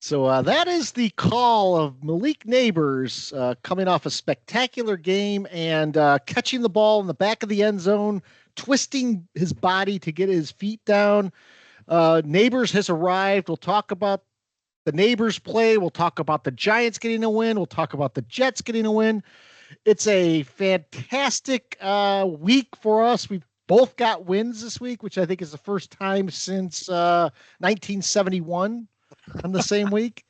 So that is the call of Malik Nabers coming off a spectacular game and catching the ball in the back of the end zone, twisting his body to get his feet down. Nabers has arrived. We'll talk about the Nabers play. We'll talk about the Giants getting a win. We'll talk about the Jets getting a win. It's a fantastic week for us. We've both got wins this week, which I think is the first time since 1971 on the same week.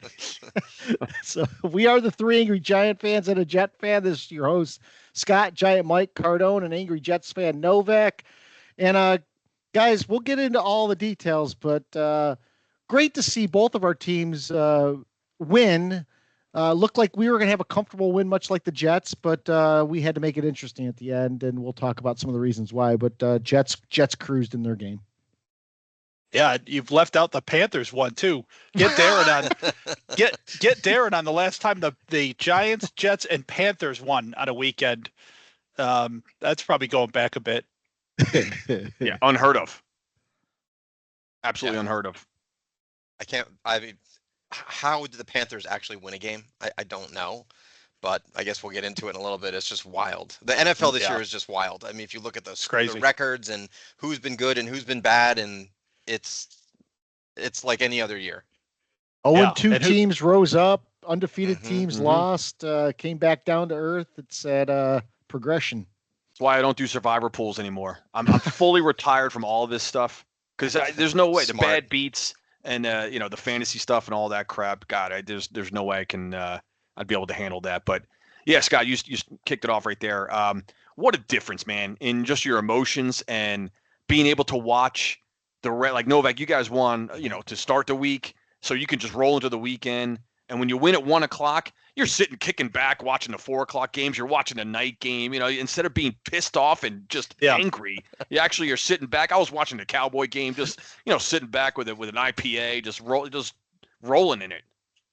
So we are the three angry Giant fans and a Jet fan. This is your host, Scott, Giant Mike, Cardone, and angry Jets fan, Novak. And guys, we'll get into all the details, but great to see both of our teams win. Looked like we were going to have a comfortable win, much like the Jets, but we had to make it interesting at the end, and we'll talk about some of the reasons why. But Jets cruised in their game. Yeah, you've left out the Panthers one too. Get Darren on the last time the Giants, Jets, and Panthers won on a weekend. That's probably going back a bit. Yeah, unheard of. Absolutely unheard of. I mean, how did the Panthers actually win a game? I don't know, but I guess we'll get into it in a little bit. It's just wild. The NFL this year is just wild. I mean, if you look at the records and who's been good and who's been bad, and it's like any other year. 0-2 teams rose up, undefeated teams lost, came back down to earth. It's at progression. That's why I don't do survivor pools anymore. I'm fully retired from all of this stuff because there's no way. Smart. The bad beats and the fantasy stuff and all that crap. God, there's no way I'd be able to handle that. But yeah, Scott, you kicked it off right there. What a difference, man, in just your emotions and being able to watch like Novak. You guys won, to start the week, so you can just roll into the weekend. And when you win at 1:00, you're sitting kicking back watching the 4:00 games. You're watching a night game. Instead of being pissed off and just angry, you're sitting back. I was watching the Cowboy game, just sitting back with an IPA, just rolling in it.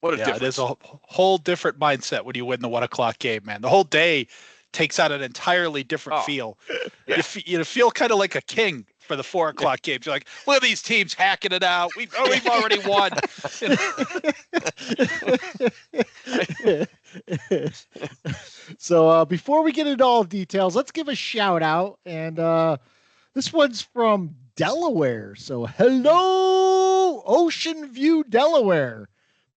What a difference! There's a whole different mindset when you win the 1:00 game, man. The whole day takes on an entirely different feel. Yeah. You feel kind of like a king for the 4:00 games. You're like, look at these teams hacking it out. We've already won. So before we get into all the details, let's give a shout out. And this one's from Delaware. So hello, Ocean View, Delaware.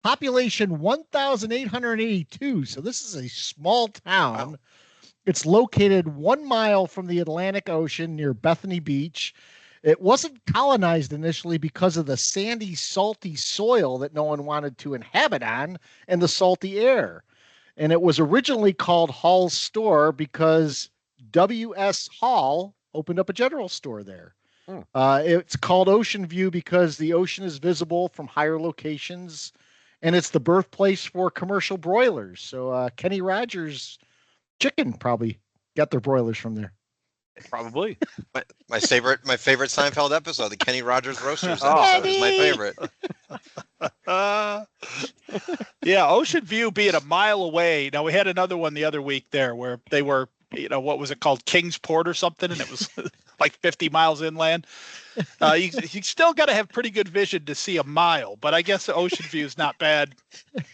Population 1,882. So this is a small town. Wow. It's located 1 mile from the Atlantic Ocean near Bethany Beach. It wasn't colonized initially because of the sandy, salty soil that no one wanted to inhabit on and the salty air. And it was originally called Hall's Store because W.S. Hall opened up a general store there. It's called Ocean View because the ocean is visible from higher locations, and it's the birthplace for commercial broilers. So Kenny Rogers Chicken probably got their broilers from there. Probably. My favorite Seinfeld episode, the Kenny Rogers Roasters episode, is my favorite. Yeah, Ocean View being a mile away. Now we had another one the other week there where they were, what was it called, Kingsport or something, and it was like 50 miles inland. You still got to have pretty good vision to see a mile, but I guess the Ocean View is not bad.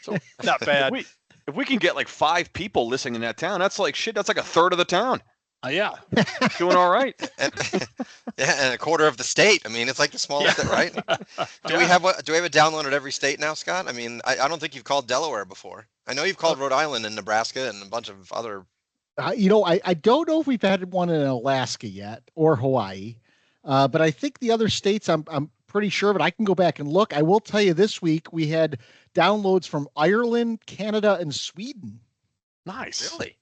So not bad. If we can get like 5 people listening in that town, that's like shit. That's like a third of the town. Yeah. Doing all right. And a quarter of the state. I mean, it's like the smallest, right? Do we have a download at every state now, Scott? I mean, I don't think you've called Delaware before. I know you've called Rhode Island and Nebraska and a bunch of other. I don't know if we've had one in Alaska yet or Hawaii, but I think the other states I'm pretty sure, but I can go back and look. I will tell you this week we had downloads from Ireland, Canada, and Sweden. Nice. Really?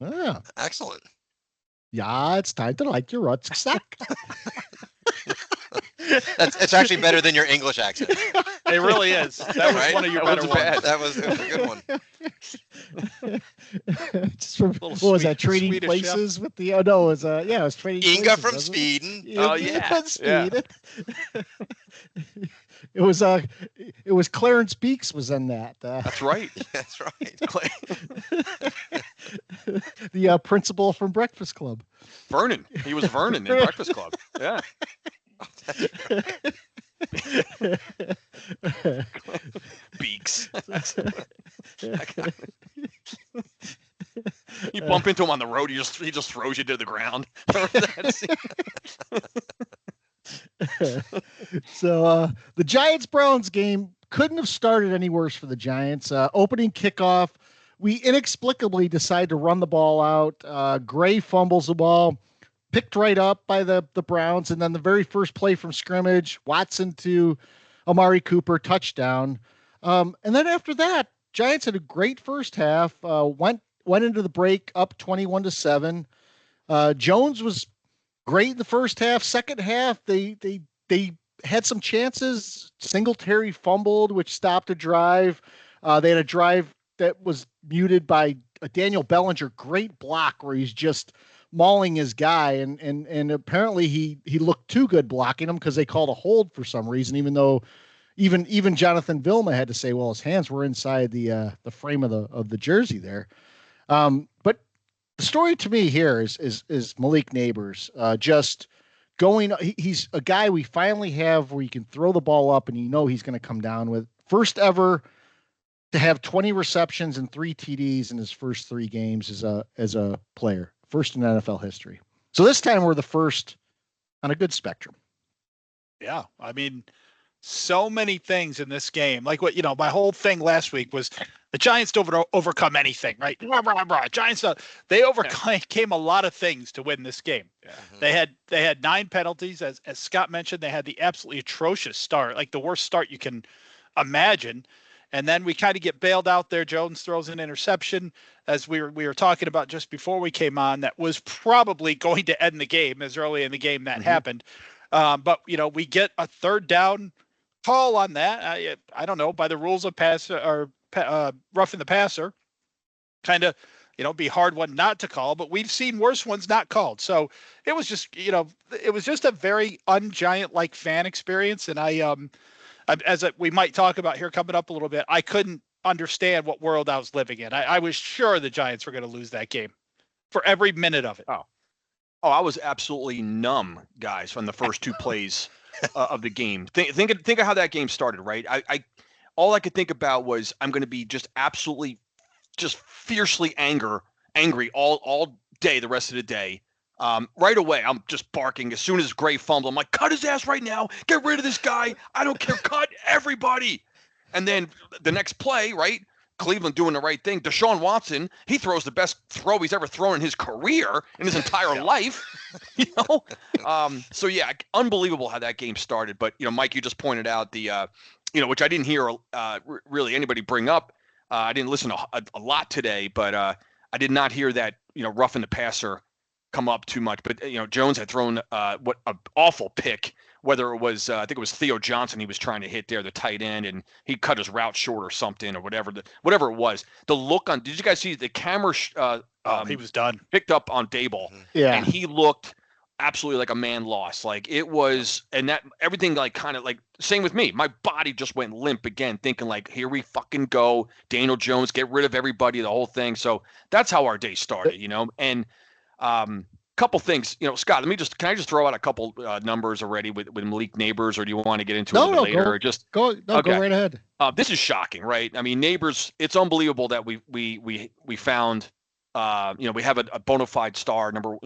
Yeah. Excellent. Yeah, it's time to like your rucksack. It's actually better than your English accent. It really is. That was one of your better ones. That was a good one. Just from, what was that? Trading Swedish Places with the? Oh no, it was Trading Inga Places, from Sweden. Oh yeah, from Sweden. Yeah. It was Clarence Beeks was in that. That's right. That's right. The principal from Breakfast Club. Vernon. He was Vernon in Breakfast Club. Yeah. Beaks. X. You bump into him on the road, he just throws you to the ground. So the Giants-Browns game couldn't have started any worse for the Giants. Opening kickoff, we inexplicably decide to run the ball out. Gray fumbles the ball, picked right up by the Browns, and then the very first play from scrimmage, Watson to Amari Cooper, touchdown. And then after that, Giants had a great first half, went into the break up 21-7. Jones was great in the first half. Second half, they had some chances. Singletary fumbled, which stopped a drive. They had a drive that was muted by a Daniel Bellinger great block where he's just mauling his guy, and apparently he looked too good blocking him because they called a hold for some reason, even though even Jonathan Vilma had to say, well, his hands were inside the frame of the jersey there. But the story to me here is Malik Nabers just going. He's a guy we finally have where you can throw the ball up and he's going to come down with. First ever to have 20 receptions and 3 TDs in his first 3 games as a player. First in NFL history. So this time we're the first on a good spectrum. Yeah. I mean, so many things in this game. Like my whole thing last week was the Giants don't overcome anything, right? Giants, they overcame a lot of things to win this game. Yeah. They had 9 penalties. As Scott mentioned, they had the absolutely atrocious start, like the worst start you can imagine. And then we kind of get bailed out there. Jones throws an interception, as we were talking about just before we came on, that was probably going to end the game as early in the game that happened. But we get a third down call on that. I don't know, by the rules of pass or roughing the passer, kind of, be hard one not to call, but we've seen worse ones not called. So it was just, it was just a very un-Giant-like fan experience. And we might talk about here coming up a little bit, I couldn't understand what world I was living in. I was sure the Giants were going to lose that game for every minute of it. Oh, I was absolutely numb, guys, from the first 2 plays of the game. Think of how that game started, right? All I could think about was I'm going to be just absolutely, just fiercely angry all day, the rest of the day. Right away, I'm just barking. As soon as Gray fumbled, I'm like, cut his ass right now. Get rid of this guy. I don't care. Cut everybody. And then the next play, right? Cleveland doing the right thing. Deshaun Watson, he throws the best throw he's ever thrown in his career, in his entire life. So yeah, unbelievable how that game started. But Mike, you just pointed out the, which I didn't hear really anybody bring up. I didn't listen to a lot today, but I did not hear that roughing the passer come up too much. But Jones had thrown what an awful pick. Whether it was, I think it was Theo Johnson he was trying to hit there, the tight end, and he cut his route short or something, or whatever it was. The look on, did you guys see the camera? He was done. Picked up on Daboll, and he looked absolutely like a man lost. Like it was, and that everything like kind of like same with me. My body just went limp again, thinking like, here we fucking go, Daniel Jones, get rid of everybody, the whole thing. So that's how our day started, and couple things, Scott, can I just throw out a couple numbers already with Malik Nabers, or do you want to get into it a little later? Go right ahead. This is shocking, right? I mean, Nabers, it's unbelievable that we found, we have a bona fide star, number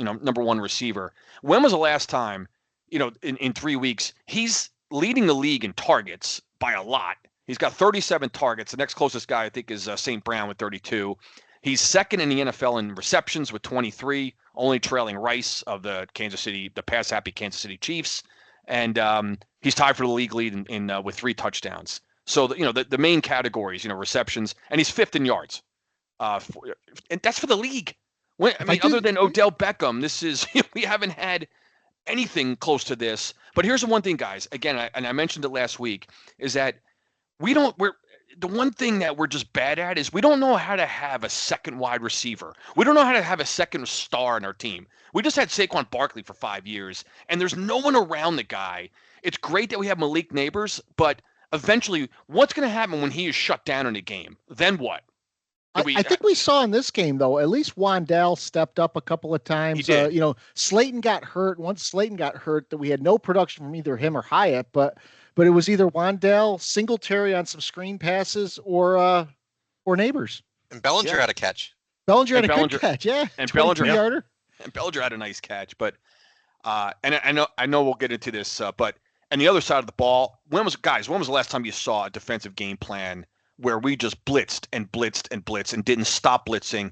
1 receiver. When was the last time, in 3 weeks, he's leading the league in targets by a lot. He's got 37 targets. The next closest guy, I think, is St. Brown with 32. He's second in the NFL in receptions with 23, only trailing Rice of the pass-happy Kansas City Chiefs, and he's tied for the league lead in with 3 touchdowns. So the main categories, receptions, and he's 5th in yards, and that's for the league. Other than Odell Beckham, this is we haven't had anything close to this. But here's the one thing, guys. Again, I mentioned it last week, is that the one thing that we're just bad at is we don't know how to have a second wide receiver. We don't know how to have a second star in our team. We just had Saquon Barkley for 5 years, and there's no one around the guy. It's great that we have Malik Nabers, but eventually, what's going to happen when he is shut down in a game? Then what? I think we saw in this game, though, at least Wandale stepped up a couple of times. He did. Slayton got hurt. Once Slayton got hurt, that we had no production from either him or Hyatt, but but it was either Wandale, Singletary on some screen passes, or Nabers. And Bellinger had a catch. Bellinger had a good catch, yeah. And 22-yarder. And Bellinger had a nice catch, but and I know we'll get into this, but and the other side of the ball, when was the last time you saw a defensive game plan where we just blitzed and didn't stop blitzing?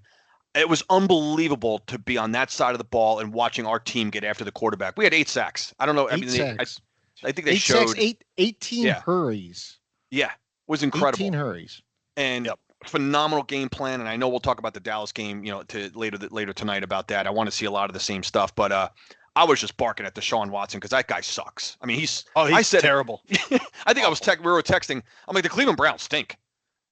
It was unbelievable to be on that side of the ball and watching our team get after the quarterback. We had 8 sacks. I don't know. I think they showed 18 hurries. Yeah, it was incredible. 18 hurries. And phenomenal game plan. And I know we'll talk about the Dallas game, later tonight about that. I want to see a lot of the same stuff, but I was just barking at Deshaun Watson because that guy sucks. I mean, he's terrible. I think we were texting. I'm like, the Cleveland Browns stink.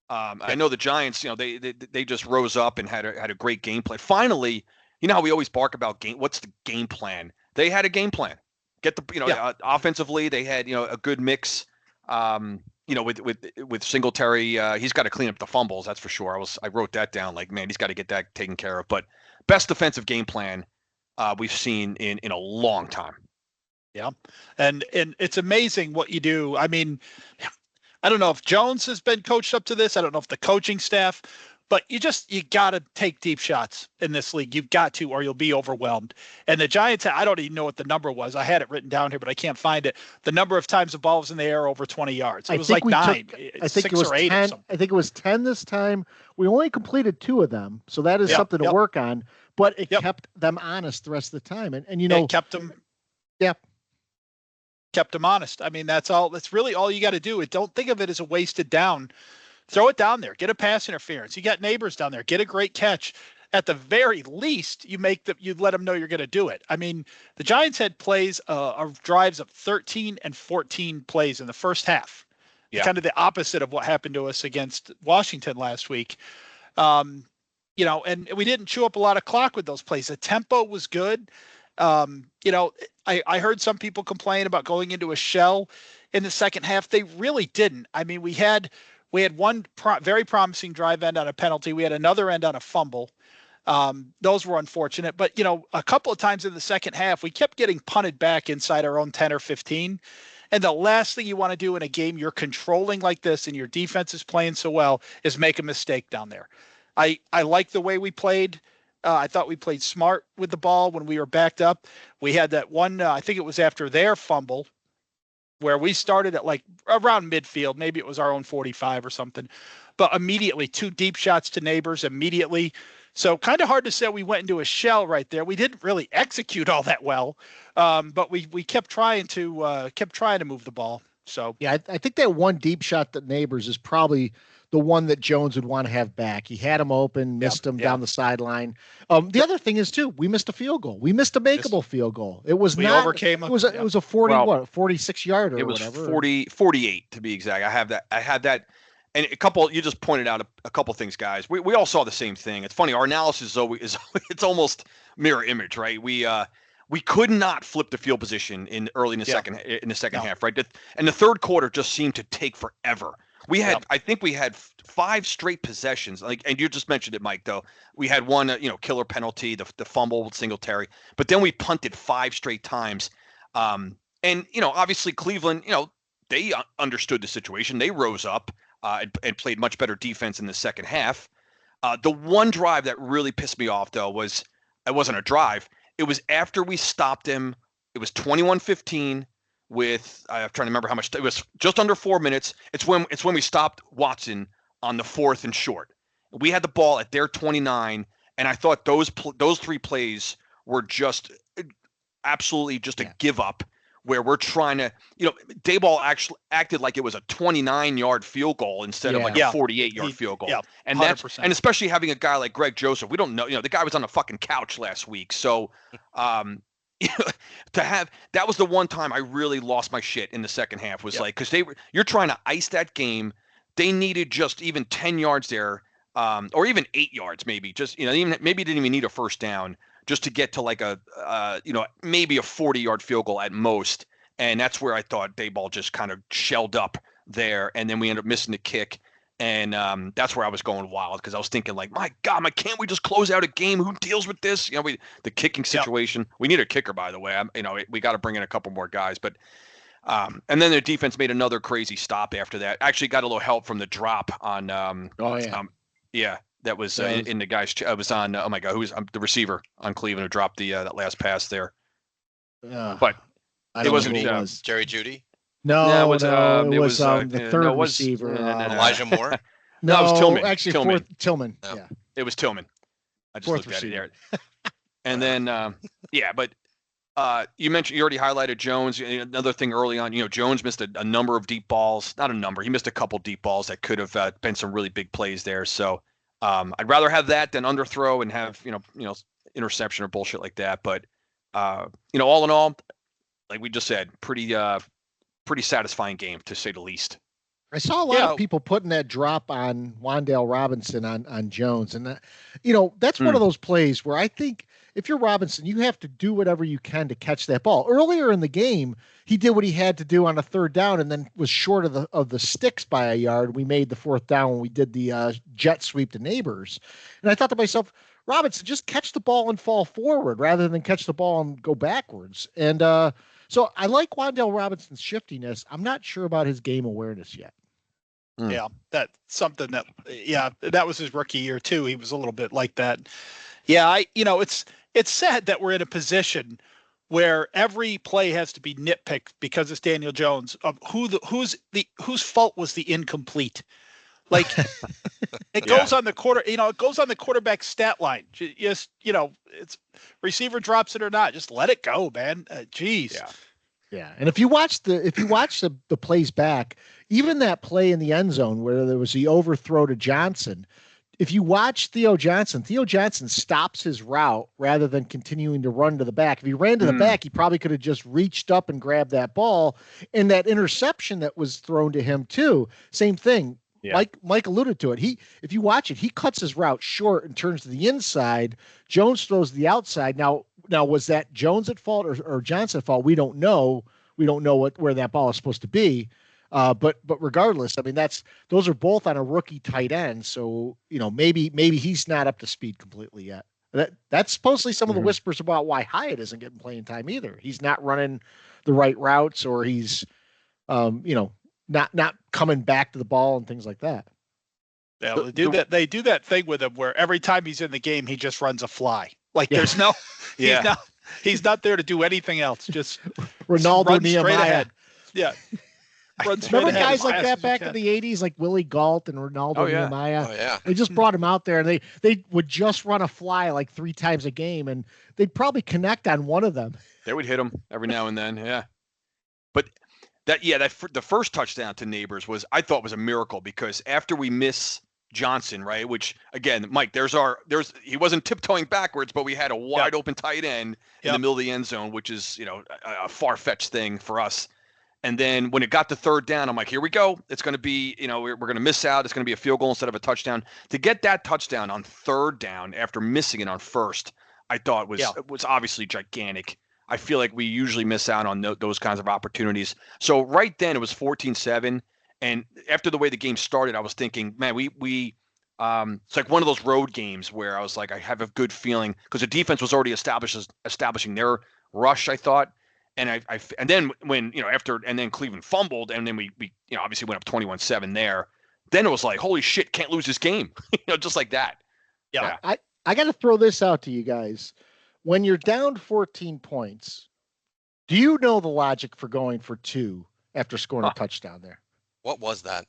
I know the Giants, they just rose up and had a great game plan. Finally, you know how we always bark about what's the game plan? They had a game plan. Offensively, they had a good mix. With Singletary, he's got to clean up the fumbles. That's for sure. I wrote that down. Like, man, he's got to get that taken care of. But best defensive game plan we've seen in a long time. Yeah, and it's amazing what you do. I mean, I don't know if Jones has been coached up to this. I don't know if the coaching staff, but you got to take deep shots in this league. You've got to, or you'll be overwhelmed. And the Giants, I don't even know what the number was. I had it written down here, but I can't find it. The number of times the ball was in the air over 20 yards. It was like 9. I think it was 8 10. I think it was 10 this time. We only completed 2 of them, so that is something to work on. But it kept them honest the rest of the time, and it kept them. Yeah. Kept them honest. I mean, that's all. That's really all you got to do. Don't think of it as a wasted down. Throw it down there. Get a pass interference. You got Nabers down there. Get a great catch. At the very least, you let them know you're going to do it. I mean, the Giants had plays of drives of 13 and 14 plays in the first half. Yeah. Kind of the opposite of what happened to us against Washington last week. And we didn't chew up a lot of clock with those plays. The tempo was good. I heard some people complain about going into a shell in the second half. They really didn't. I mean, we had one very promising drive end on a penalty. We had another end on a fumble. Those were unfortunate, but a couple of times in the second half, we kept getting punted back inside our own 10 or 15. And the last thing you want to do in a game you're controlling like this and your defense is playing so well is make a mistake down there. I like the way we played. I thought we played smart with the ball when we were backed up. We had that one, I think it was after their fumble, where we started at like around midfield. Maybe it was our own 45 or something. But immediately 2 deep shots to Nabers immediately. So kind of hard to say we went into a shell right there. We didn't really execute all that well, but we kept trying to move the ball. So yeah, I think that one deep shot that Nabers is probably the one that Jones would want to have back. He had him open, missed him down the sideline. The other thing is too, we missed a field goal. We missed a makeable field goal. It was It was a 46 yarder. It was or whatever. 48 to be exact. I had that. And you just pointed out a couple things, guys. We all saw the same thing. It's funny. Our analysis is it's almost mirror image, right? We could not flip the field position in the second half, right? And the third quarter just seemed to take forever. I think we had 5 straight possessions. And you just mentioned it, Mike. Though we had one, killer penalty, the fumble with Singletary, but then we punted 5 straight times. And obviously Cleveland, they understood the situation. They rose up and played much better defense in the second half. The one drive that really pissed me off, though, it wasn't a drive. It was after we stopped him. It was 21-15. I'm trying to remember how much it was. Just under 4 minutes. It's when we stopped Watson on the 4th and short. We had the ball at their 29, and I thought those 3 plays were just absolutely just a give up. Where we're trying to, Dayball actually acted like it was a 29-yard field goal instead of like a 48-yard field goal. Yeah, and 100%. And especially having a guy like Greg Joseph, we don't know, the guy was on the fucking couch last week. So that was the one time I really lost my shit in the second half was because you're trying to ice that game. They needed just even 10 yards there, or even 8 yards maybe. Just even maybe didn't even need a first down. Just to get to like maybe a 40-yard field goal at most. And that's where I thought Dayball just kind of shelled up there. And then we ended up missing the kick. And that's where I was going wild because I was thinking like, my God, can't we just close out a game? Who deals with this? The kicking situation. We need a kicker, by the way. We got to bring in a couple more guys. But And then their defense made another crazy stop after that. Actually got a little help from the drop on. That was in the guy's. It was on. Oh my God, who was the receiver on Cleveland who dropped the that last pass there? But it wasn't. It was Jerry Judy. No, it was the third receiver. Elijah Moore. No, it was Tillman. Actually, Tillman. Tillman. No. Yeah, it was Tillman. I just fourth looked receiver. at it there. And then, but you already highlighted Jones. Another thing early on, Jones missed a number of deep balls. Not a number. He missed a couple deep balls that could have been some really big plays there. So I'd rather have that than underthrow and have interception or bullshit like that. But all in all, like we just said, pretty satisfying game to say the least. I saw a lot of people putting that drop on Wan'Dale Robinson on Jones. And, that's one of those plays where I think if you're Robinson, you have to do whatever you can to catch that ball. Earlier in the game, he did what he had to do on a third down and then was short of the sticks by a yard. We made the fourth down when we did the jet sweep to Nabers. And I thought to myself, Robinson, just catch the ball and fall forward rather than catch the ball and go backwards. And so I like Wan'Dale Robinson's shiftiness. I'm not sure about his game awareness yet. Yeah, that's something that was his rookie year too. He was a little bit like that. Yeah, it's sad that we're in a position where every play has to be nitpicked because it's Daniel Jones of whose fault was the incomplete. Like it goes on the quarterback stat line. Just, it's receiver drops it or not, just let it go, man. Geez. Yeah. And if you watch the plays back, even that play in the end zone where there was the overthrow to Johnson, if you watch Theo Johnson stops his route rather than continuing to run to the back. If he ran to the back, he probably could have just reached up and grabbed that ball. And that interception that was thrown to him too, same thing. Yeah. Mike alluded to it. If you watch it, he cuts his route short and turns to the inside. Jones throws the outside. Now was that Jones at fault or Johnson at fault? We don't know. We don't know where that ball is supposed to be. But regardless, I mean, those are both on a rookie tight end. So, maybe he's not up to speed completely yet. That's supposedly some of the whispers about why Hyatt isn't getting playing time either. He's not running the right routes, or he's, not coming back to the ball and things like that. Yeah, they do that thing with him where every time he's in the game, he just runs a fly. Like there's no, he's not there to do anything else. Just Ronaldo Nehemiah. Ahead. Yeah. Remember guys like that back in the 80s, like Willie Gault and Ronaldo Nehemiah? Oh, yeah. They just brought him out there and they would just run a fly like 3 times a game and they'd probably connect on one of them. They would hit him every now and then. Yeah. But the first touchdown to Nabers I thought was a miracle because after we miss Johnson, right? Which again, Mike, he wasn't tiptoeing backwards, but we had a wide open tight end in the middle of the end zone, which is, a far-fetched thing for us. And then when it got to third down, I'm like, here we go. It's going to be, we're going to miss out. It's going to be a field goal instead of a touchdown. To get that touchdown on third down after missing it on first, I thought was obviously gigantic. I feel like we usually miss out on those kinds of opportunities. So right then it was 14-7. And after the way the game started, I was thinking, man, we it's like one of those road games where I was like, I have a good feeling because the defense was already establishing their rush, I thought. And and then when, and then Cleveland fumbled and then we obviously went up 21-7 there. Then it was like, holy shit, can't lose this game. Just like that. Yeah. I got to throw this out to you guys. When you're down 14 points, do you know the logic for going for 2 after scoring a touchdown there? What was that?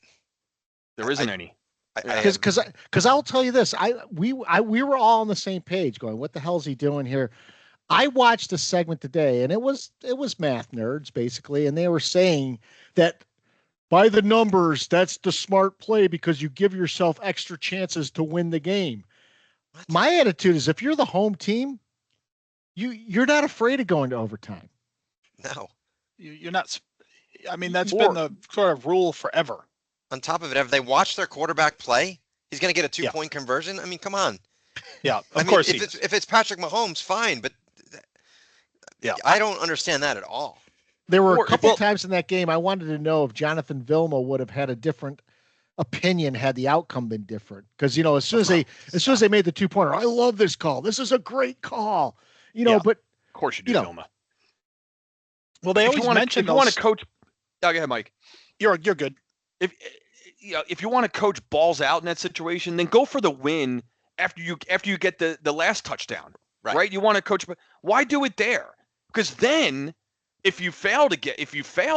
There isn't any. Because I'll tell you this, we were all on the same page going, what the hell is he doing here? I watched a segment today and it was math nerds basically. And they were saying that by the numbers, that's the smart play because you give yourself extra chances to win the game. What? My attitude is if you're the home team, you're not afraid of going to overtime. No, you're not. I mean, that's been the sort of rule forever. On top of it, have they watched their quarterback play? He's going to get a 2-point conversion. I mean, come on. Yeah, of course. If it's Patrick Mahomes, fine, but I don't understand that at all. There were a couple of times in that game I wanted to know if Jonathan Vilma would have had a different opinion had the outcome been different. Because as soon as they made the 2-pointer, I love this call. This is a great call. But of course you do, Vilma. Well, they always mention if you want to coach. go ahead, Mike. You're good. If you want to coach balls out in that situation, then go for the win after you get the last touchdown. Right? You want to coach, but why do it there? Because then if you fail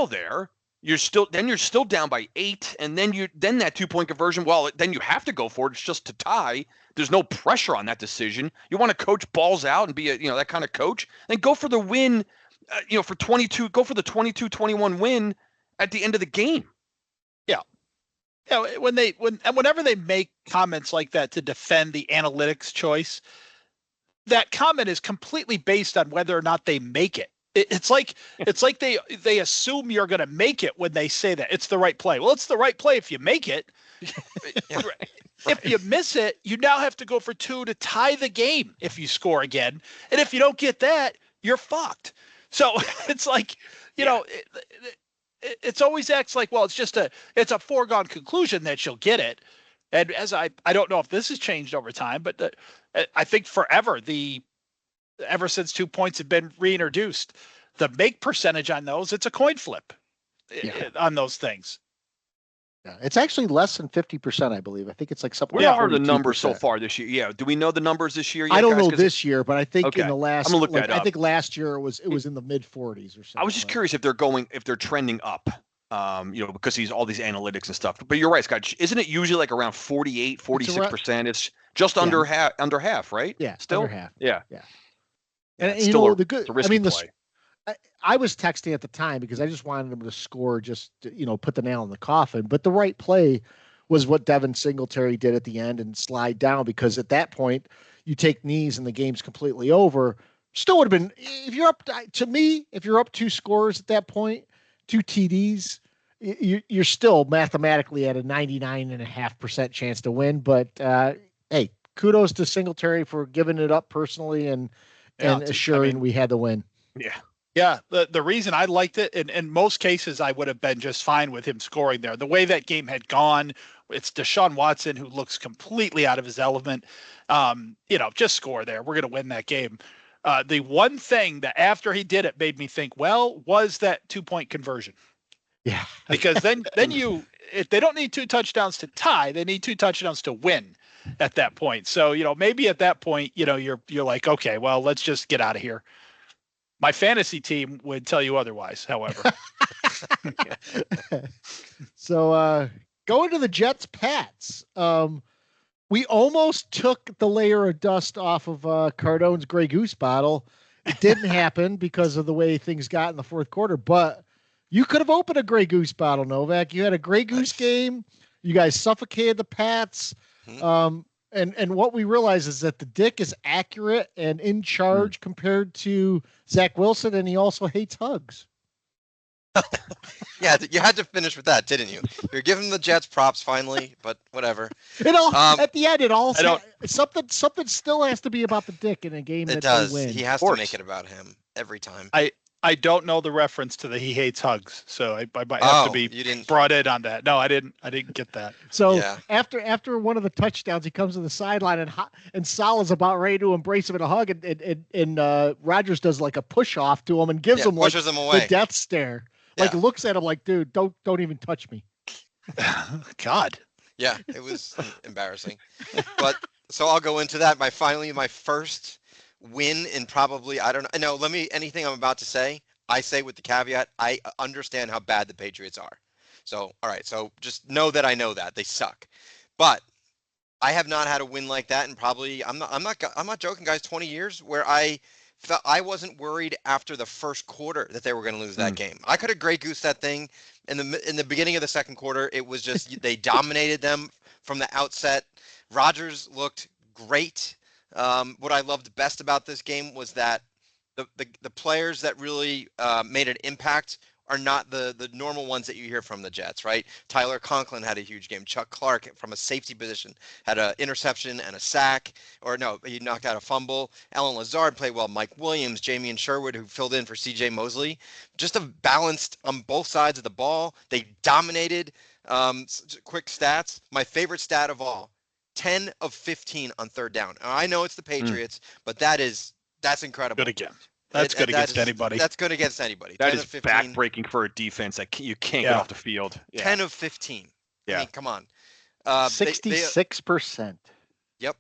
there, you're still down by 8, and then that 2-point conversion. Well, then you have to go for it. It's just to tie. There's no pressure on that decision. You want to coach balls out and be that kind of coach. Then go for the win. For 22. Go for the 22-21 win at the end of the game. Yeah. Whenever they make comments like that to defend the analytics choice, that comment is completely based on whether or not they make it. It's like they assume you're going to make it when they say that it's the right play. Well, it's the right play if you make it. Yeah. If you miss it, you now have to go for 2 to tie the game if you score again. And if you don't get that, you're fucked. So it's like, it's always acts like, well, it's a foregone conclusion that you'll get it. And as I don't know if this has changed over time, but I think forever, ever since 2 points have been reintroduced, the make percentage on those, it's a coin flip on those things. Yeah, it's actually less than 50%, I believe. I think it's like something. What are the numbers so far this year? Yeah, do we know the numbers this year yet, I don't know this year, but I think in the last. I'm gonna look that up. I think last year it was in the mid 40s or something. I was just curious if they're trending up. Because all these analytics and stuff. But you're right, Scott. Isn't it usually like around 48, 46%? It's just under half, right? Yeah, still under half. Yeah. And the good. I was texting at the time because I just wanted them to score, just put the nail in the coffin. But the right play was what Devin Singletary did at the end and slide down, because at that point you take knees and the game's completely over. Still would have been, if you're up 2 scores at that point, 2 TDs, you're still mathematically at a 99.5% chance to win. But hey, kudos to Singletary for giving it up personally and assuring we had the win. Yeah. Yeah. The reason I liked it, in most cases, I would have been just fine with him scoring there. The way that game had gone, it's Deshaun Watson who looks completely out of his element. Just score there. We're going to win that game. The one thing that after he did it made me think, was that 2-point conversion. Yeah. Because then if they don't need 2 touchdowns to tie, they need 2 touchdowns to win at that point. So, maybe at that point, you're like, okay, well, let's just get out of here. My fantasy team would tell you otherwise, however. So going to the Jets-Pats. We almost took the layer of dust off of Cardone's Grey Goose bottle. It didn't happen because of the way things got in the fourth quarter, but you could have opened a Grey Goose bottle, Novak. You had a Grey Goose game. You guys suffocated the Pats. And what we realize is that the Dick is accurate and in charge compared to Zach Wilson, and he also hates hugs. Yeah, you had to finish with that, didn't you? You're giving the Jets props finally, but whatever. At the end, something still has to be about the Dick in a game that does. They win. He has to make it about him every time. I don't know the reference to the he hates hugs, so I might have to be brought in on that. No, I didn't get that. So after one of the touchdowns, he comes to the sideline and Salah's about ready to embrace him in a hug, and Rodgers does like a push off to him and gives him like the death stare. Like looks at him like, dude, don't even touch me. God. Yeah, it was embarrassing. But so I'll go into that. My first win in probably, I don't know. No, anything I'm about to say, I say with the caveat, I understand how bad the Patriots are. So, all right. So just know that I know that they suck, but I have not had a win like that. And probably, I'm not joking, guys, 20 years where I felt I wasn't worried after the first quarter that they were going to lose that game. I could have Grey Goose that thing in the beginning of the second quarter. It was just, they dominated them from the outset. Rodgers looked great. What I loved best about this game was that the players that really made an impact are not the normal ones that you hear from the Jets, right? Tyler Conklin had a huge game. Chuck Clark from a safety position had an interception and a sack, he knocked out a fumble. Alan Lazard played well. Mike Williams, Jamie Sherwood, who filled in for C.J. Mosley, just a balanced on both sides of the ball. They dominated. Quick stats. My favorite stat of all: 10 of 15 on third down. Now, I know it's the Patriots, but that's incredible. Good again. That's good against anybody. That's good against anybody. That is backbreaking for a defense that you can't get off the field. 10 of 15. Yeah. I mean, come on. 66%. Yep.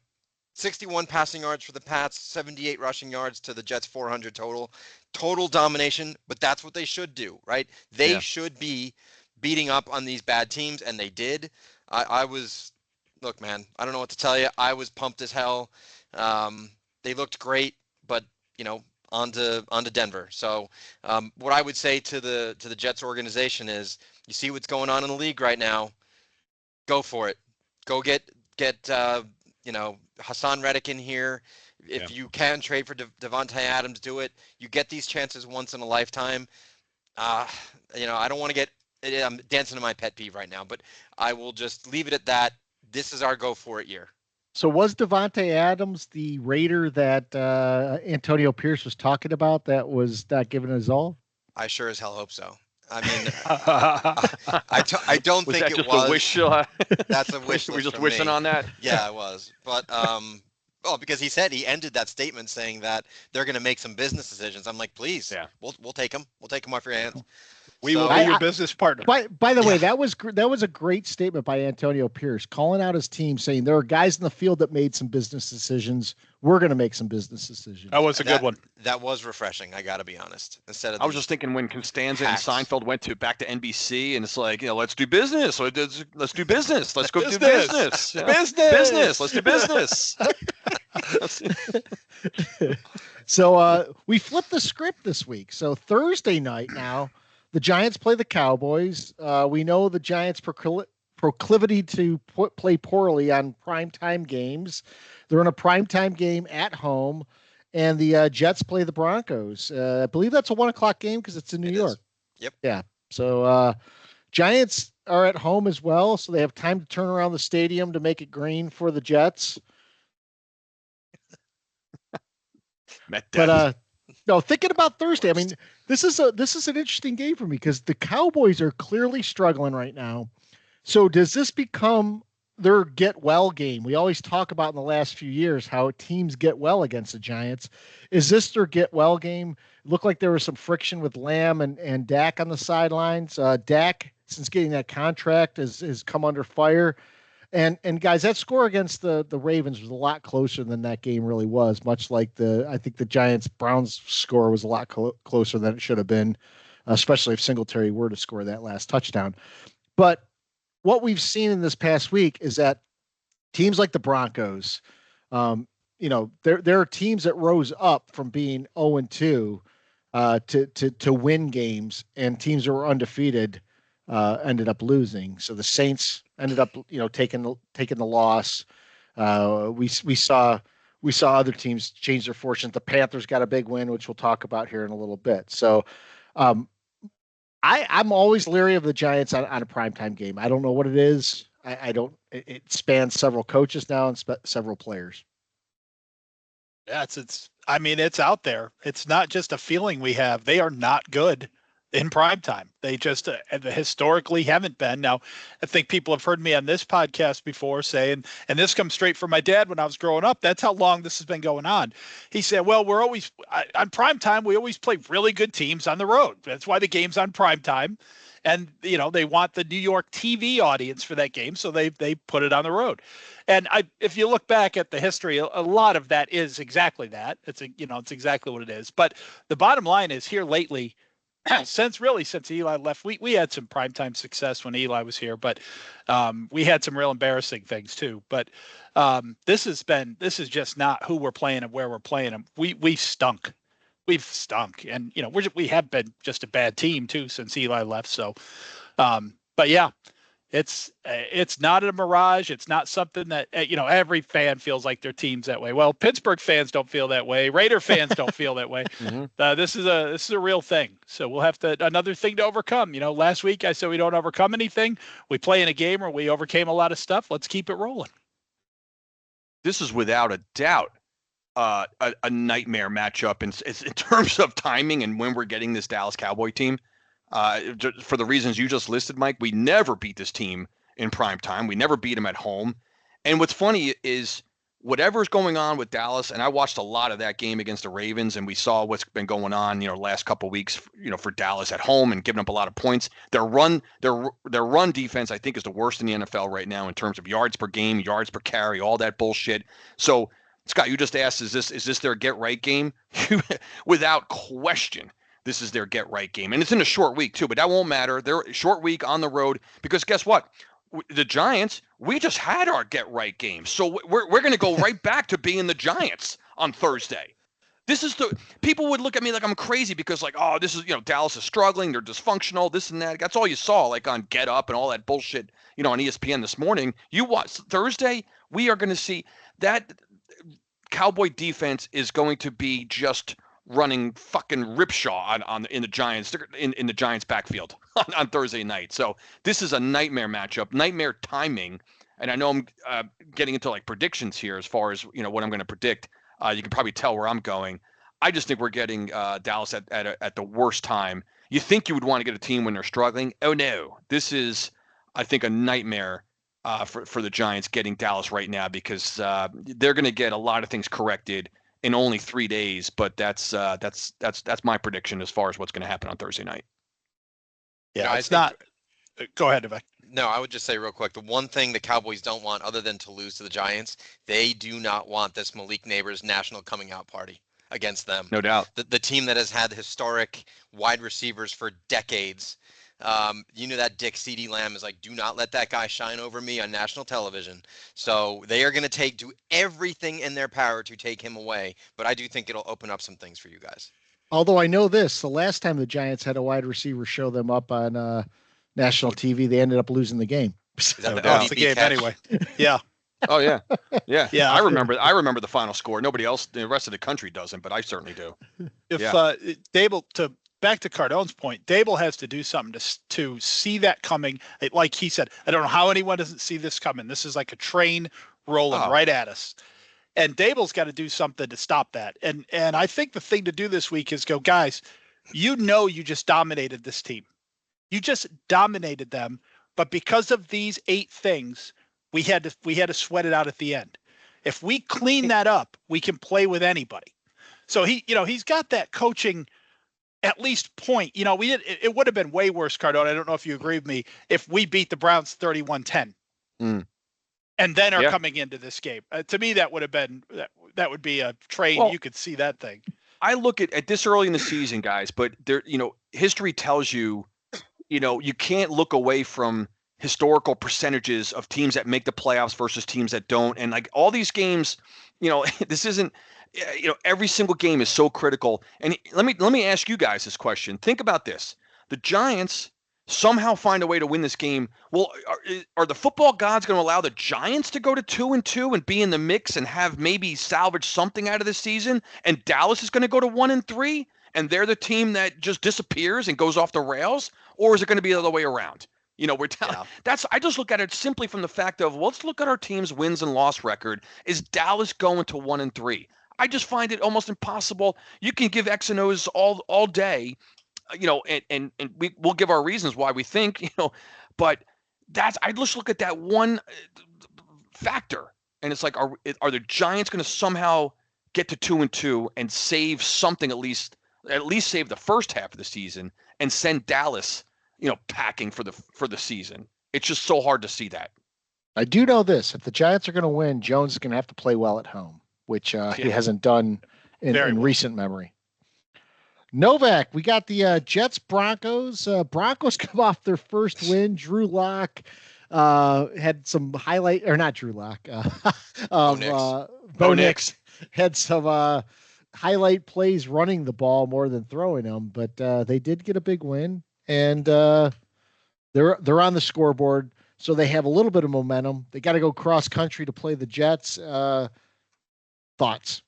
61 passing yards for the Pats, 78 rushing yards to the Jets, 400 total. Total domination, but that's what they should do, right? They should be beating up on these bad teams, and they did. Look, man, I don't know what to tell you. I was pumped as hell. They looked great, but, on to Denver. So what I would say to the Jets organization is, you see what's going on in the league right now. Go for it. Go get Hassan Reddick in here. If you can trade for Devontae Adams, do it. You get these chances once in a lifetime. I don't want to get – I'm dancing to my pet peeve right now, but I will just leave it at that. This is our go for it year. So was Devontae Adams the Raider that Antonio Pierce was talking about that was not giving his all? I sure as hell hope so. I mean, I don't think it was. A wish? That's a wish. We're just wishing on that. Yeah, it was. But because he said he ended that statement saying that they're going to make some business decisions. I'm like, please, we'll take them. We'll take them off your hands. We will be your business partner. By the way, that was a great statement by Antonio Pierce, calling out his team, saying there are guys in the field that made some business decisions. We're going to make some business decisions. That was a good one. That was refreshing. I got to be honest. I was just thinking when Costanza and Seinfeld went back to NBC, and it's like, let's do business. So let's do business. Let's go do business. Business. Let's do business. So we flipped the script this week. So Thursday night now, the Giants play the Cowboys. We know the Giants' proclivity to play poorly on primetime games. They're in a primetime game at home, and the Jets play the Broncos. I believe that's a 1:00 game because it's in New York. Yep. Yeah. So Giants are at home as well, so they have time to turn around the stadium to make it green for the Jets. But no, thinking about Thursday, I mean, this is an interesting game for me because the Cowboys are clearly struggling right now. So does this become their get well game? We always talk about in the last few years how teams get well against the Giants. Is this their get well game? It looked like there was some friction with Lamb and Dak on the sidelines. Dak, since getting that contract, has come under fire. And guys, that score against the Ravens was a lot closer than that game really was, much like I think the Giants-Browns score was a lot closer than it should have been, especially if Singletary were to score that last touchdown. But what we've seen in this past week is that teams like the Broncos, there are teams that rose up from being 0-2 to win games, and teams that were undefeated ended up losing. So the Saints ended up, taking the loss. We saw other teams change their fortunes. The Panthers got a big win, which we'll talk about here in a little bit. So I'm always leery of the Giants on a primetime game. I don't know what it is. It spans several coaches now and several players. Yeah, it's out there. It's not just a feeling we have. They are not good in primetime. They just historically haven't been. Now, I think people have heard me on this podcast before saying, and this comes straight from my dad when I was growing up, that's how long this has been going on. He said, well, we're always on primetime. We always play really good teams on the road. That's why the game's on primetime. And, they want the New York TV audience for that game. So they put it on the road. And if you look back at the history, a lot of that is exactly that. It's exactly what it is. But the bottom line is here lately, since Eli left, we had some primetime success when Eli was here, but we had some real embarrassing things too. But this is just not who we're playing and where we're playing them. We've stunk, and we have been just a bad team too since Eli left. So, but yeah. It's not a mirage. It's not something that, every fan feels like their team's that way. Well, Pittsburgh fans don't feel that way. Raider fans don't feel that way. Mm-hmm. This is a real thing. So we'll have another thing to overcome. Last week I said we don't overcome anything. We play in a game where we overcame a lot of stuff. Let's keep it rolling. This is without a doubt a nightmare matchup in terms of timing and when we're getting this Dallas Cowboy team. For the reasons you just listed, Mike, we never beat this team in prime time. We never beat them at home. And what's funny is whatever's going on with Dallas, and I watched a lot of that game against the Ravens, and we saw what's been going on, last couple of weeks, for Dallas at home and giving up a lot of points. Their run defense, I think, is the worst in the NFL right now in terms of yards per game, yards per carry, all that bullshit. So, Scott, you just asked, is this their get right game? Without question, this is their get right game, and it's in a short week too. But that won't matter. They're a short week on the road because guess what? The Giants, we just had our get right game. So we're going to go right back to being the Giants on Thursday. People would look at me like I'm crazy because this is, Dallas is struggling. They're dysfunctional, this and that. That's all you saw on Get Up and all that bullshit, on ESPN this morning. You watch Thursday, we are going to see that Cowboy defense is going to be just running fucking ripsaw in the Giants in the Giants backfield on Thursday night. So this is a nightmare matchup, nightmare timing. And I know I'm getting into predictions here as far as what I'm going to predict. You can probably tell where I'm going. I just think we're getting Dallas at the worst time. You think you would want to get a team when they're struggling? Oh no, this is I think a nightmare for the Giants getting Dallas right now because they're going to get a lot of things corrected in only 3 days, but that's my prediction as far as what's going to happen on Thursday night. Yeah, it's not. Go ahead, Novak. No, I would just say real quick, the one thing the Cowboys don't want other than to lose to the Giants, they do not want this Malik Nabers national coming out party against them. No doubt. The team that has had historic wide receivers for decades. That Dick CeeDee Lamb is do not let that guy shine over me on national television. So they are going to do everything in their power to take him away. But I do think it'll open up some things for you guys. Although I know this, the last time the Giants had a wide receiver show them up on national TV, they ended up losing the game. That's the game catch? anyway. Yeah. Oh yeah. Yeah. I remember the final score. Nobody else, the rest of the country doesn't, but I certainly do. If Dable, back to Cardone's point, Dable has to do something to see that coming. Like he said, I don't know how anyone doesn't see this coming. This is like a train rolling right at us. And Dable's got to do something to stop that. And I think the thing to do this week is go, guys, you just dominated this team. You just dominated them. But because of these 8 things, we had to sweat it out at the end. If we clean that up, we can play with anybody. So he's got that coaching at least point. It would have been way worse, Cardone. I don't know if you agree with me, if we beat the Browns 31-10. And then are coming into this game. To me, that would have been that would be a trade. Well, you could see that thing. I look at this early in the season, guys, but there, history tells you, you can't look away from historical percentages of teams that make the playoffs versus teams that don't. And all these games, this isn't, every single game is so critical. And let me ask you guys this question. Think about this. The Giants somehow find a way to win this game. Well, are the football gods going to allow the Giants to go to 2-2 and be in the mix and have maybe salvage something out of this season? And Dallas is going to go to 1-3 and they're the team that just disappears and goes off the rails? Or is it going to be the other way around? I just look at it simply from the fact of, let's look at our team's wins and loss record. Is Dallas going to 1-3? I just find it almost impossible. You can give X and O's all day, and we'll give our reasons why we think, but I just look at that one factor, and it's are the Giants going to somehow get to 2-2 and save something, at least save the first half of the season and send Dallas, packing for the season? It's just so hard to see that. I do know this: if the Giants are going to win, Jones is going to have to play well at home, which he hasn't done in recent memory. Novak, we got the Jets-Broncos. Broncos come off their first win. Drew Lock had some highlight, or not Drew Lock. Bo Nix had some highlight plays running the ball more than throwing them, but they did get a big win, and they're on the scoreboard, so they have a little bit of momentum. They got to go cross country to play the Jets. Thoughts?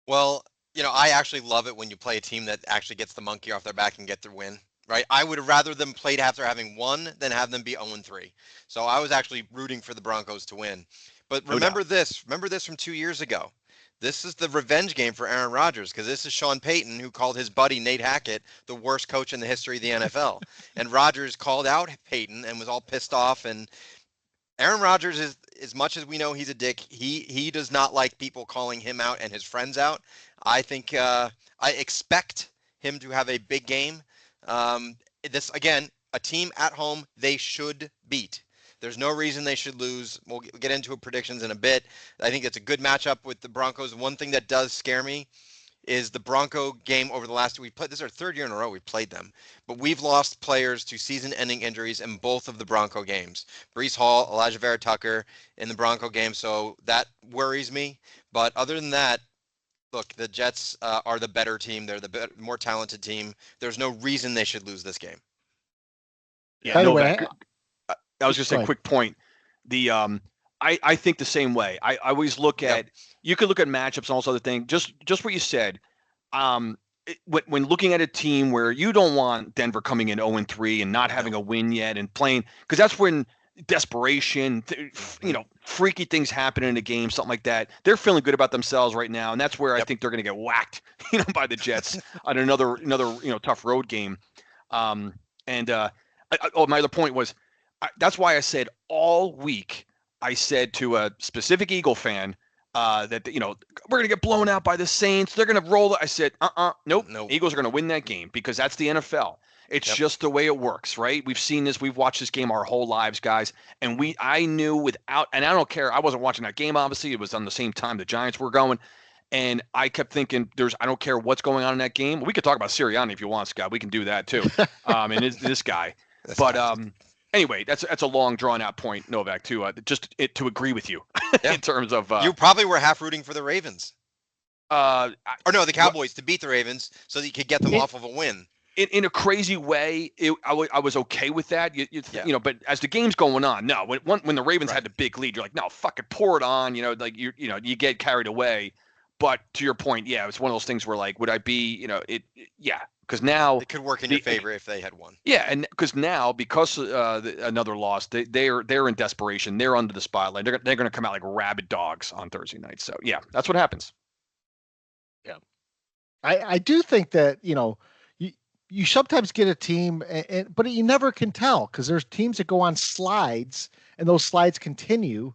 Well, I actually love it when you play a team that actually gets the monkey off their back and get their win, right? I would have rather them played after having won than have them be 0-3. So I was actually rooting for the Broncos to win. But remember this from 2 years ago. This is the revenge game for Aaron Rodgers, because this is Sean Payton, who called his buddy Nate Hackett the worst coach in the history of the NFL. And Rodgers called out Payton and was all pissed off. And Aaron Rodgers is, as much as we know he's a dick, he does not like people calling him out and his friends out. I think I expect him to have a big game. This again, a team at home they should beat. There's no reason they should lose. We'll get into predictions in a bit. I think it's a good matchup with the Broncos. One thing that does scare me is the Bronco game over the last, this is our third year in a row we've played them, but we've lost players to season-ending injuries in both of the Bronco games. Breece Hall, Elijah Vera Tucker in the Bronco game, so that worries me. But other than that, look, the Jets are the better team. They're the more talented team. There's no reason they should lose this game. Yeah, by the way, I was just saying, quick point. The I think the same way. I always look at, you can look at matchups and all this other thing. Just what you said. When looking at a team where you don't want Denver coming in 0-3 and not having a win yet and playing, because that's when desperation, freaky things happen in a game, something like that. They're feeling good about themselves right now, and that's where I think they're going to get whacked, by the Jets on another tough road game. My other point was, that's why I said all week, I said to a specific Eagle fan that we're going to get blown out by the Saints. They're going to roll it. I said, nope. Eagles are going to win that game because that's the NFL. It's just the way it works, right? We've seen this. We've watched this game our whole lives, guys. And I knew without, and I don't care. I wasn't watching that game, obviously. It was on the same time the Giants were going. And I kept thinking, I don't care what's going on in that game. We could talk about Sirianni if you want, Scott. We can do that too. And this guy. Anyway, that's a long drawn out point, Novak, to agree with you in terms of you probably were half rooting for the Ravens. The Cowboys to beat the Ravens so that you could get them off of a win. In a crazy way, I was okay with that. But as the game's going on, no. When the Ravens had the big lead, you're like, no, fuck it, pour it on. You get carried away. But to your point, it's one of those things where like, would I be, because now it could work in your favor if they had won. Yeah, and because another loss, they're in desperation. They're under the spotlight. They're going to come out like rabid dogs on Thursday night. So that's what happens. Yeah, I do think that you sometimes get a team, but you never can tell because there's teams that go on slides and those slides continue.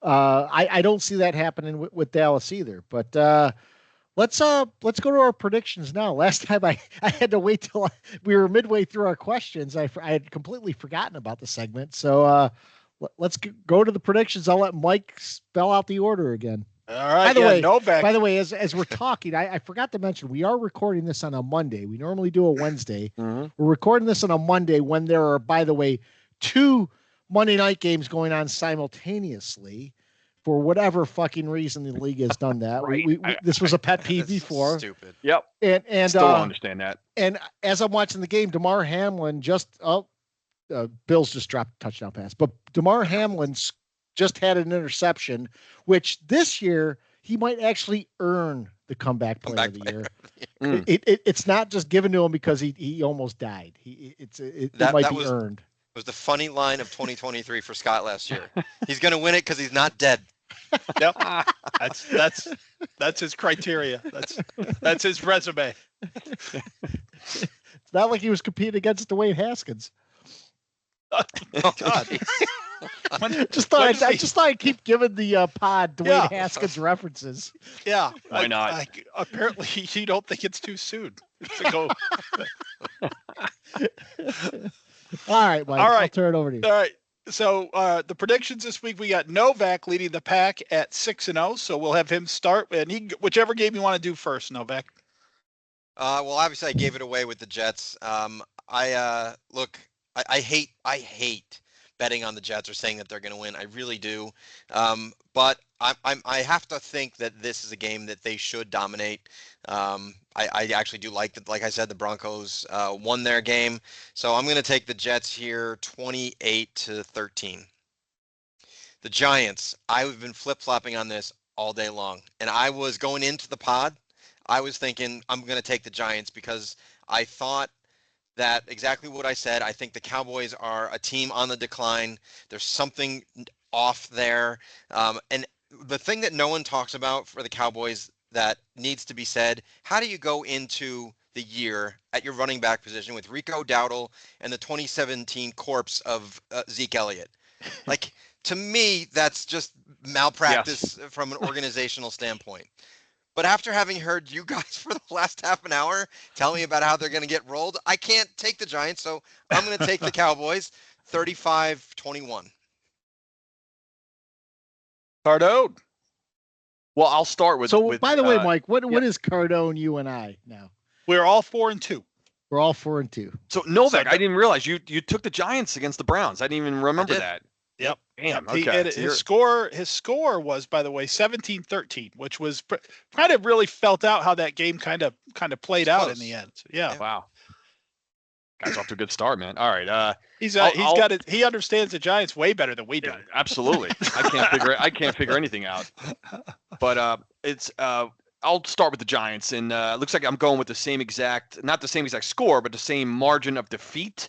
I don't see that happening with Dallas either. But let's go to our predictions now. Last time I had to wait till we were midway through our questions. I had completely forgotten about the segment. So let's go to the predictions. I'll let Mike spell out the order again. All right. By the way, as we're talking, I forgot to mention we are recording this on a Monday. We normally do a Wednesday. Mm-hmm. We're recording this on a Monday when there are, by the way, 2 Monday night games going on simultaneously. For whatever fucking reason, the league has done that. Right. This was a pet peeve before. Stupid. Yep. And still don't understand that. And as I'm watching the game, Damar Hamlin Bills just dropped a touchdown pass, but Damar Hamlin's just had an interception, which this year he might actually earn the comeback player of the year. It's not just given to him because he almost died. It might be earned. It was the funny line of 2023 for Scott last year. He's going to win it because he's not dead. Yep, that's his criteria. That's his resume. It's not like he was competing against Dwayne Haskins. Oh God! I just thought I'd keep giving the pod Dwayne Haskins references. Yeah, why not? Apparently, you don't think it's too soon to go. All right, Mike. All right. I'll turn it over to you. All right. So the predictions this week, we got Novak leading the pack at 6-0. So we'll have him start, and whichever game you want to do first, Novak. Well, obviously I gave it away with the Jets. I hate betting on the Jets or saying that they're going to win. I really do. But I have to think that this is a game that they should dominate. I actually do like that. Like I said, the Broncos won their game. So I'm going to take the Jets here 28-13. The Giants, I've been flip-flopping on this all day long. And I was going into the pod, I was thinking I'm going to take the Giants because I thought that exactly what I said. I think the Cowboys are a team on the decline. There's something off there. And the thing that no one talks about for the Cowboys that needs to be said, how do you go into the year at your running back position with Rico Dowdle and the 2017 corpse of Zeke Elliott? Like, to me, that's just malpractice from an organizational standpoint. But after having heard you guys for the last half an hour tell me about how they're going to get rolled, I can't take the Giants, so I'm going to take the Cowboys 35-21. Cardone. Well, I'll start with. So, by the way, Mike, what is Cardone, you and I now? We're all 4-2. We're all 4-2. So Novak, I didn't realize you took the Giants against the Browns. I didn't even remember that. Yep. Damn. Yep. Okay. His score was, by the way, 17-13, which was kind of really felt out how that game kind of played out in the end. So, yeah. Wow. Guy's off to a good start, man. All right. He understands the Giants way better than we do. Yeah, absolutely. I can't figure anything out. But I'll start with the Giants, and it looks like I'm going with not the same exact score, but the same margin of defeat.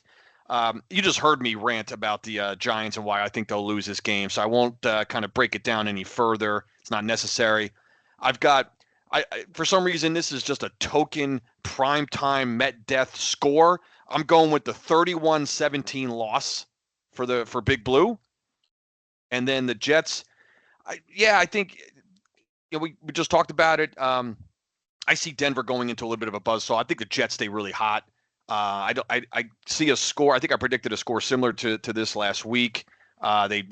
You just heard me rant about the Giants and why I think they'll lose this game, so I won't kind of break it down any further. It's not necessary. For some reason, this is just a token primetime Met Death score. I'm going with the 31-17 loss for Big Blue, and then the Jets. I think we just talked about it. I see Denver going into a little bit of a buzzsaw. I think the Jets stay really hot. I see a score. I think I predicted a score similar to this last week. They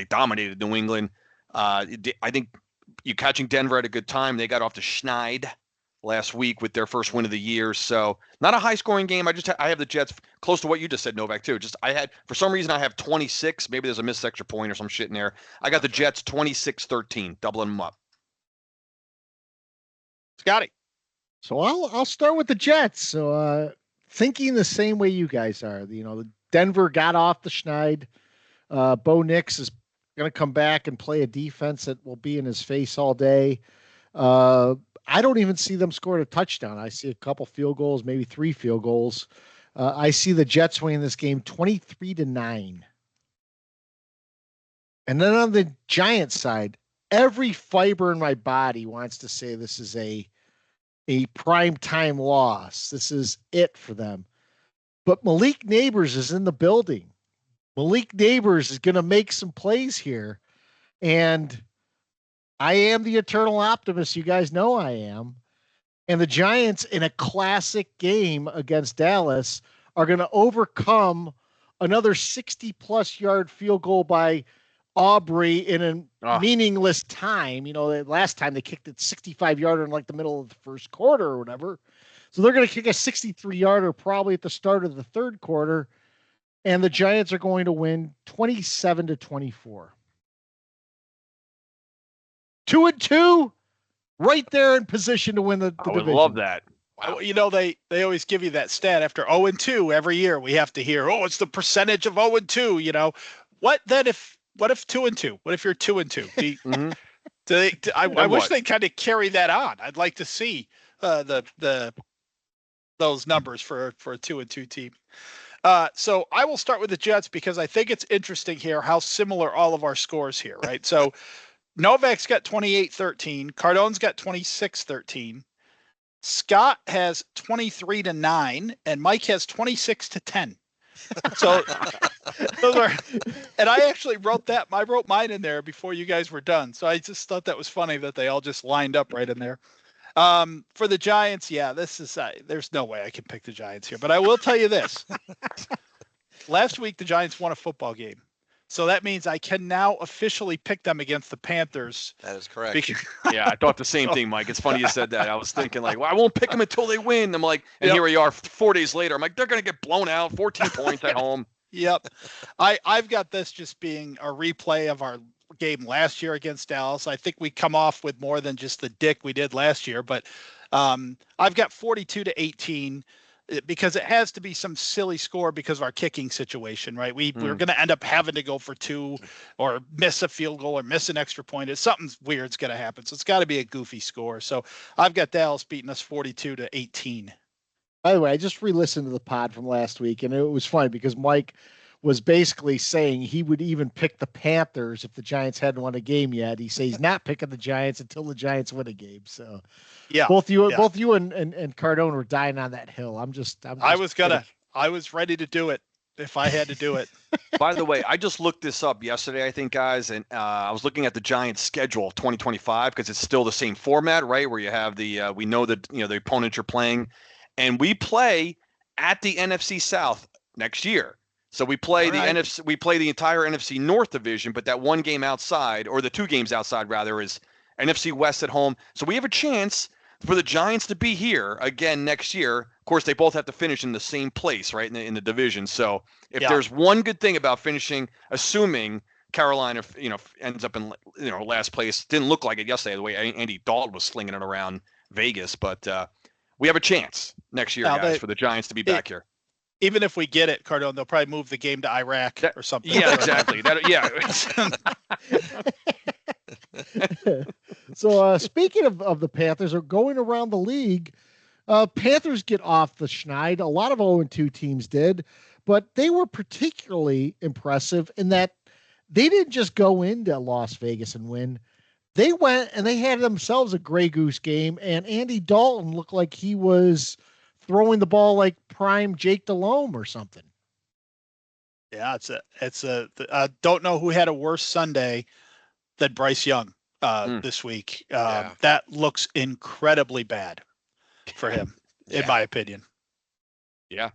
dominated New England. I think you're catching Denver at a good time. They got off to Schneid last week with their first win of the year. So not a high scoring game. I have the Jets close to what you just said, Novak, too. For some reason I have 26. Maybe there's a missed extra point or some shit in there. I got the Jets 26-13, doubling them up. Scotty. So I'll start with the Jets. So thinking the same way you guys are. The Denver got off the Schneid. Bo Nix is going to come back and play a defense that will be in his face all day. I don't even see them scoring a touchdown. I see a couple field goals, maybe 3 field goals. I see the Jets winning this game 23-9. And then on the Giants side, every fiber in my body wants to say this is a prime time loss. This is it for them. But Malik Nabers is in the building. Malik Nabers is going to make some plays here. And I am the eternal optimist. You guys know I am. And the Giants, in a classic game against Dallas, are going to overcome another 60-plus yard field goal by Aubrey in a meaningless time. Last time they kicked it 65-yarder in like the middle of the first quarter or whatever. So they're going to kick a 63-yarder probably at the start of the third quarter. And the Giants are going to win 27-24. 2-2, right there in position to win the division. I would love that. Wow. They always give you that stat after 0-2 every year. We have to hear, it's the percentage of 0-2. What if 2-2? What if you're 2-2? Mm-hmm. I wish they kind of carry that on. I'd like to see those numbers for a 2-2 team. So I will start with the Jets because I think it's interesting here how similar all of our scores here, right? So Novak's got 28-13. Cardone's got 26-13. Scott has 23-9, and Mike has 26-10. So those are, and I actually wrote mine in there before you guys were done. So I just thought that was funny that they all just lined up right in there. For the Giants, this is there's no way I can pick the Giants here, but I will tell you this. Last week, the Giants won a football game. So that means I can now officially pick them against the Panthers. That is correct. Yeah, I thought the same thing, Mike. It's funny you said that. I was thinking I won't pick them until they win. I'm like, and here we are 4 days later. I'm like, they're going to get blown out, 14 points at home. Yep. I've got this just being a replay of our game last year against Dallas. I think we come off with more than just the dick we did last year, but I've got 42-18. Because it has to be some silly score because of our kicking situation, right? We're going to end up having to go for 2 or miss a field goal or miss an extra point. Something's weird's going to happen. So it's got to be a goofy score. So I've got Dallas beating us 42-18. By the way, I just re-listened to the pod from last week, and it was funny because Mike was basically saying he would even pick the Panthers if the Giants hadn't won a game yet. He says he's not picking the Giants until the Giants win a game. So yeah, both you and Cardone were dying on that hill. I was ready to do it. if I had to do it. By the way, I just looked this up yesterday, I think, guys, and I was looking at the Giants' schedule 2025 because it's still the same format, right? Where you have the we know that the opponent you're playing, and we play at the NFC South next year. So we play NFC, we play the entire NFC North division, but that one game outside, or the two games outside rather, is NFC West at home. So we have a chance for the Giants to be here again next year. Of course, they both have to finish in the same place, right, in the division. So if there's one good thing about finishing, assuming Carolina, ends up in last place, didn't look like it yesterday the way Andy Dalton was slinging it around Vegas, but we have a chance next year, guys, for the Giants to be back here. Even if we get it, Cardone, they'll probably move the game to Iraq or something. Yeah, exactly. So speaking of the Panthers, are going around the league. Panthers get off the schneid. A lot of 0-2 teams did, but they were particularly impressive in that they didn't just go into Las Vegas and win. They went and they had themselves a Grey Goose game, and Andy Dalton looked like he was throwing the ball like prime Jake Delhomme or something. Yeah, don't know who had a worse Sunday than Bryce Young this week. That looks incredibly bad for him, in my opinion. Yeah.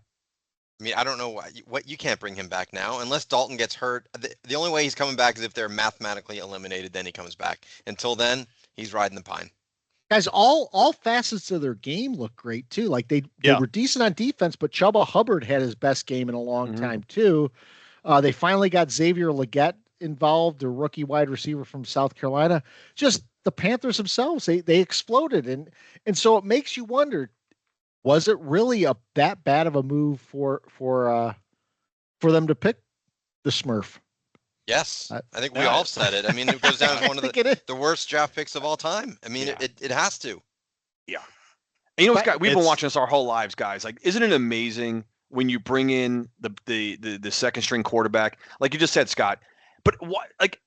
I mean, I don't know what you can't bring him back now unless Dalton gets hurt. The only way he's coming back is if they're mathematically eliminated. Then he comes back. Until then, he's riding the pine. Guys, all facets of their game look great too. Like they were decent on defense, but Chuba Hubbard had his best game in a long time too. They finally got Xavier Legette involved, the rookie wide receiver from South Carolina. Just the Panthers themselves, they exploded, and so it makes you wonder: was it really that bad of a move for them to pick the Smurf? Yes, I think we all said it. I mean, it goes down as one of the worst draft picks of all time. I mean, it has to. Yeah. And Scott, we've been watching this our whole lives, guys. Like, isn't it amazing when you bring in the second string quarterback, like you just said, Scott? But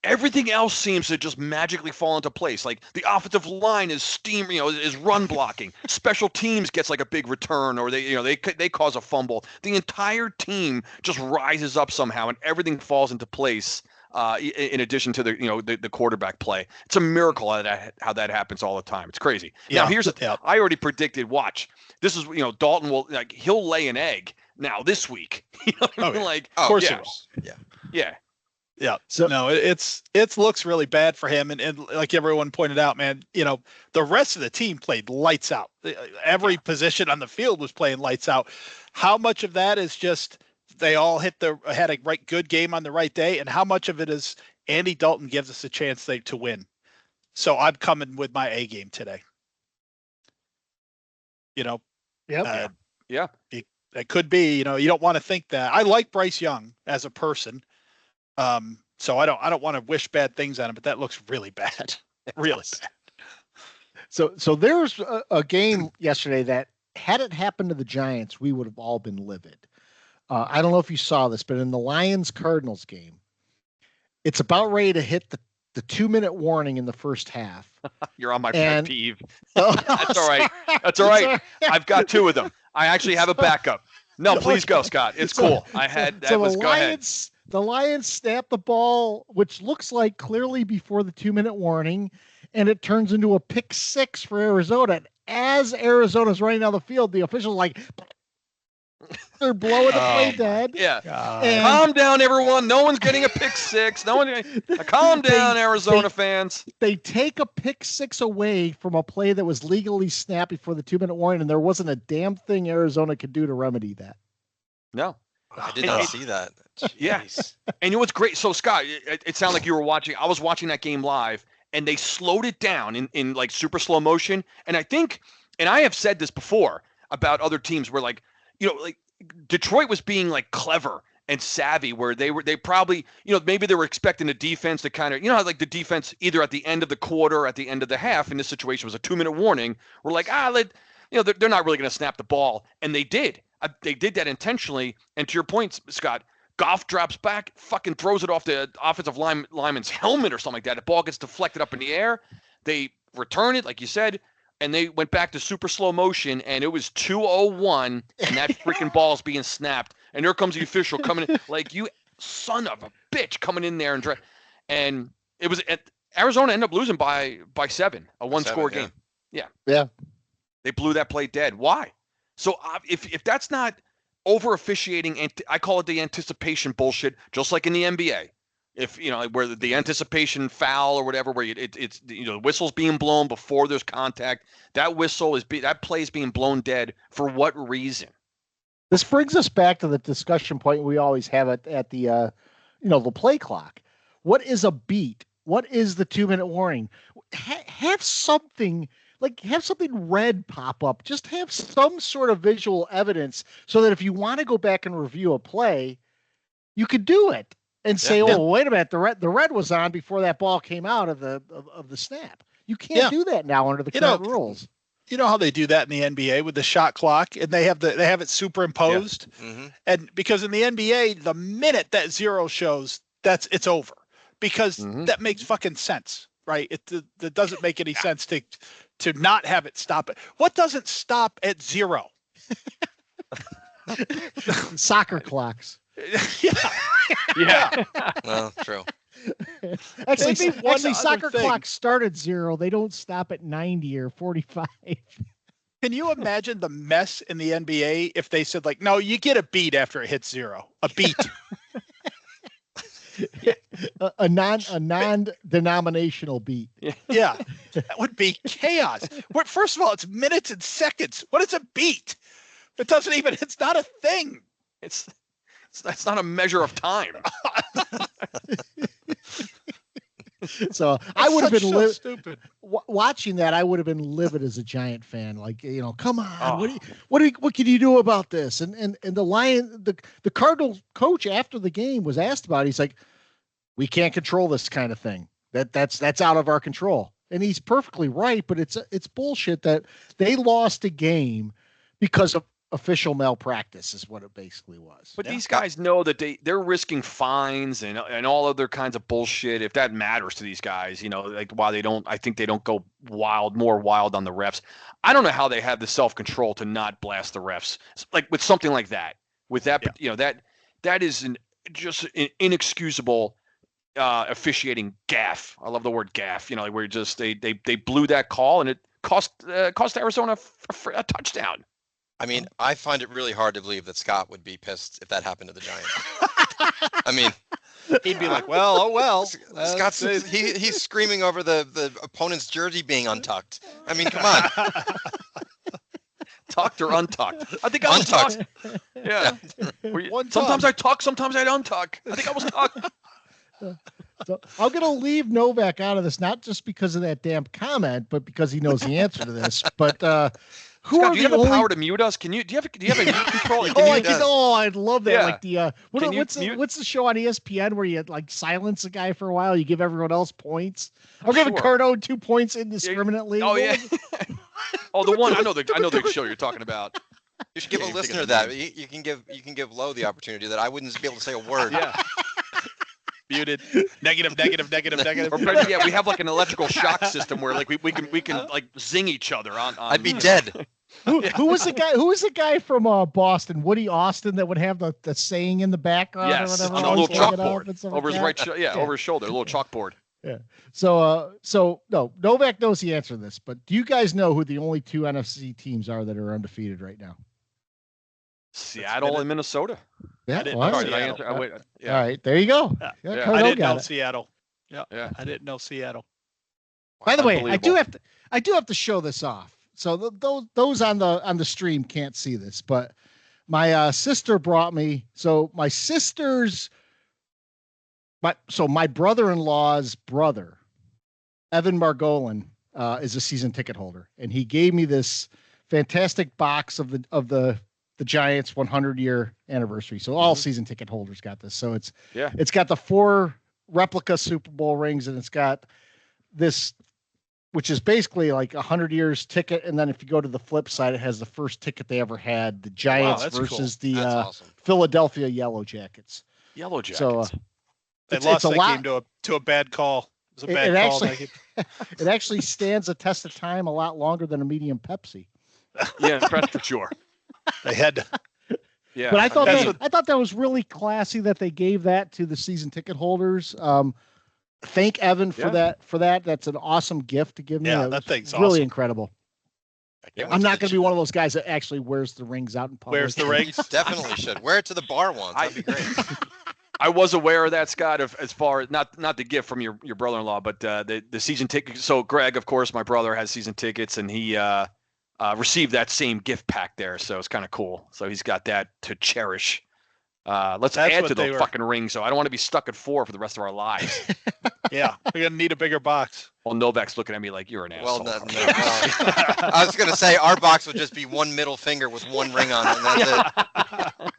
everything else seems to just magically fall into place. Like the offensive line is is run blocking. Special teams gets like a big return, or they cause a fumble. The entire team just rises up somehow, and everything falls into place. In addition to the quarterback play, it's a miracle how that happens all the time. It's crazy. Yeah. Now here's the thing. I already predicted. Watch. This is Dalton will he'll lay an egg now this week. Of course he will. Yeah. Yeah. So no, it looks really bad for him. And like everyone pointed out, man, the rest of the team played lights out. Every position on the field was playing lights out. How much of that is just they all had a good game on the right day, and how much of it is Andy Dalton gives us a chance to win? So I'm coming with my A game today. Yeah. It could be. You don't want to think that. I like Bryce Young as a person. So I don't want to wish bad things on him, but that looks really bad. Really bad. So there's a game yesterday that had it happened to the Giants, we would have all been livid. I don't know if you saw this, but in the Lions-Cardinals game, it's about ready to hit the 2-minute warning in the first half. You're on my pet peeve. That's all right. That's all right. I've got two of them. I actually have a backup. No, please go, Scott. It's cool. Go ahead. The Lions snap the ball, which looks like clearly before the 2-minute warning, and it turns into a pick six for Arizona. And as Arizona's running down the field, the officials they're blowing the play dead. Yeah. Calm down, everyone. No one's getting a pick six. Calm down, Arizona fans. They take a pick six away from a play that was legally snapped before the 2-minute warning, and there wasn't a damn thing Arizona could do to remedy that. No. I did not see that. Yes. And what's great? So, Scott, it sounded like you were watching. I was watching that game live, and they slowed it down in like super slow motion. And I think, and I have said this before about other teams where Detroit was being like clever and savvy, where they probably, maybe they were expecting the defense to kind of, how like the defense either at the end of the quarter or at the end of the half in this situation was a 2-minute warning. We're like, they're not really going to snap the ball. And they did. They did that intentionally. And to your point, Scott, Goff drops back, fucking throws it off the offensive lineman's helmet or something like that. The ball gets deflected up in the air. They return it, like you said, and they went back to super slow motion, and it was 2:01, and that freaking ball's being snapped and there comes the official coming in, like, you son of a bitch coming in there and it was Arizona ended up losing by 7, a 1-score game. Yeah. They blew that play dead. Why? So if that's not over officiating, and I call it the anticipation bullshit, just like in the NBA. If where the anticipation foul or whatever, where it's the whistle's being blown before there's contact, that play is being blown dead for what reason? This brings us back to the discussion point we always have at the the play clock. What is a beat? What is the 2-minute warning? Have something red pop up. Just have some sort of visual evidence so that if you want to go back and review a play, you could do it and say, "Oh, wait a minute, the red was on before that ball came out of the snap." You can't do that now under the current rules. You know how they do that in the NBA with the shot clock, and they have it superimposed, and because in the NBA, the minute that 0 shows, it's over, because that makes fucking sense, right? It doesn't make any sense to not have it stop it. What doesn't stop at 0? Soccer clocks. Yeah. Well, true. Actually, soccer clocks start at 0. They don't stop at 90 or 45. Can you imagine the mess in the NBA if they said, like, no, you get a beat after it hits 0? A beat. a non-denominational beat. Yeah. That would be chaos. First of all, it's minutes and seconds. What is a beat? It's not a thing. That's not a measure of time. So I would have been stupid. Watching that. I would have been livid as a Giant fan. Like, come on, what can you do about this? And the Cardinal coach after the game was asked about it. He's like, we can't control this kind of thing. That's out of our control. And he's perfectly right. But it's bullshit that they lost a game because of official malpractice is what it basically was. But these guys know that they're risking fines and all other kinds of bullshit if that matters to these guys, like why I think they don't go more wild on the refs. I don't know how they have the self-control to not blast the refs like with something like that. With that, that is just an inexcusable officiating gaffe. I love the word gaffe, where just they blew that call and it cost Arizona a touchdown. I mean, I find it really hard to believe that Scott would be pissed if that happened to the Giants. I mean, he'd be like, well, oh well. Scott's he's screaming over the opponent's jersey being untucked. I mean, come on. Tucked or untucked? I think I was tucked. Yeah. Sometimes I tuck, sometimes I untuck. I think I was tucked. So I'm going to leave Novak out of this, not just because of that damn comment, but because he knows the answer to this. But Scott, do you have the power to mute us? Do you have a mute control? I'd love that. Yeah. Like the what's the show on ESPN where you like silence a guy for a while, you give everyone else points? I'm giving Cardone 2 points indiscriminately. Oh yeah. The one I know the show you're talking about. You should give a listener that. You can give Lowe the opportunity that I wouldn't be able to say a word. Yeah. Muted. Negative. Or, we have like an electrical shock system where like we can like zing each other on I'd be dead. Who was the guy from Boston, Woody Austin, that would have the saying in the background or whatever? On a little chalkboard over his right over his shoulder, a little chalkboard. Yeah. So no, Novak knows the answer to this, but do you guys know who the only 2 NFC teams are that are undefeated right now? Seattle and Minnesota. Yeah. I didn't know Seattle. All right, there you go. Yeah. I didn't know Seattle. Yeah. I didn't know Seattle. By the way, I do have to show this off. So those on the stream can't see this, but my sister brought me. So my brother-in-law's brother, Evan Margolin, is a season ticket holder, and he gave me this fantastic box of the Giants 100-year anniversary. So all season ticket holders got this. So it's got the 4 replica Super Bowl rings, and it's got this, which is basically like 100 years ticket. And then if you go to the flip side, it has the first ticket they ever had, the Giants versus the awesome. Philadelphia Yellow Jackets. Yellow Jackets. So they lost that game to a bad call. It was a bad call. It actually stands a test of time a lot longer than a medium Pepsi. Yeah, that's for sure. They had to. Yeah, But I mean, thought that was really classy that they gave that to the season ticket holders. Thank Evan for that. That's an awesome gift to give me. Yeah, that thing's really awesome. incredible. Yeah. I'm not going to be one of those guys that actually wears the rings out in public. Wears the rings? Definitely should. Wear it to the bar once. That'd be great. I was aware of that, Scott, as far as not the gift from your brother-in-law, but the season ticket. So Greg, of course, my brother has season tickets, and he received that same gift pack there. So it's kind of cool. So he's got that to cherish. Let's add to the fucking ring. So I don't want to be stuck at 4 for the rest of our lives. Yeah, we're going to need a bigger box. Well, Novak's looking at me like you're an asshole. Well, no. I was going to say our box would just be one middle finger with one ring on it, and that's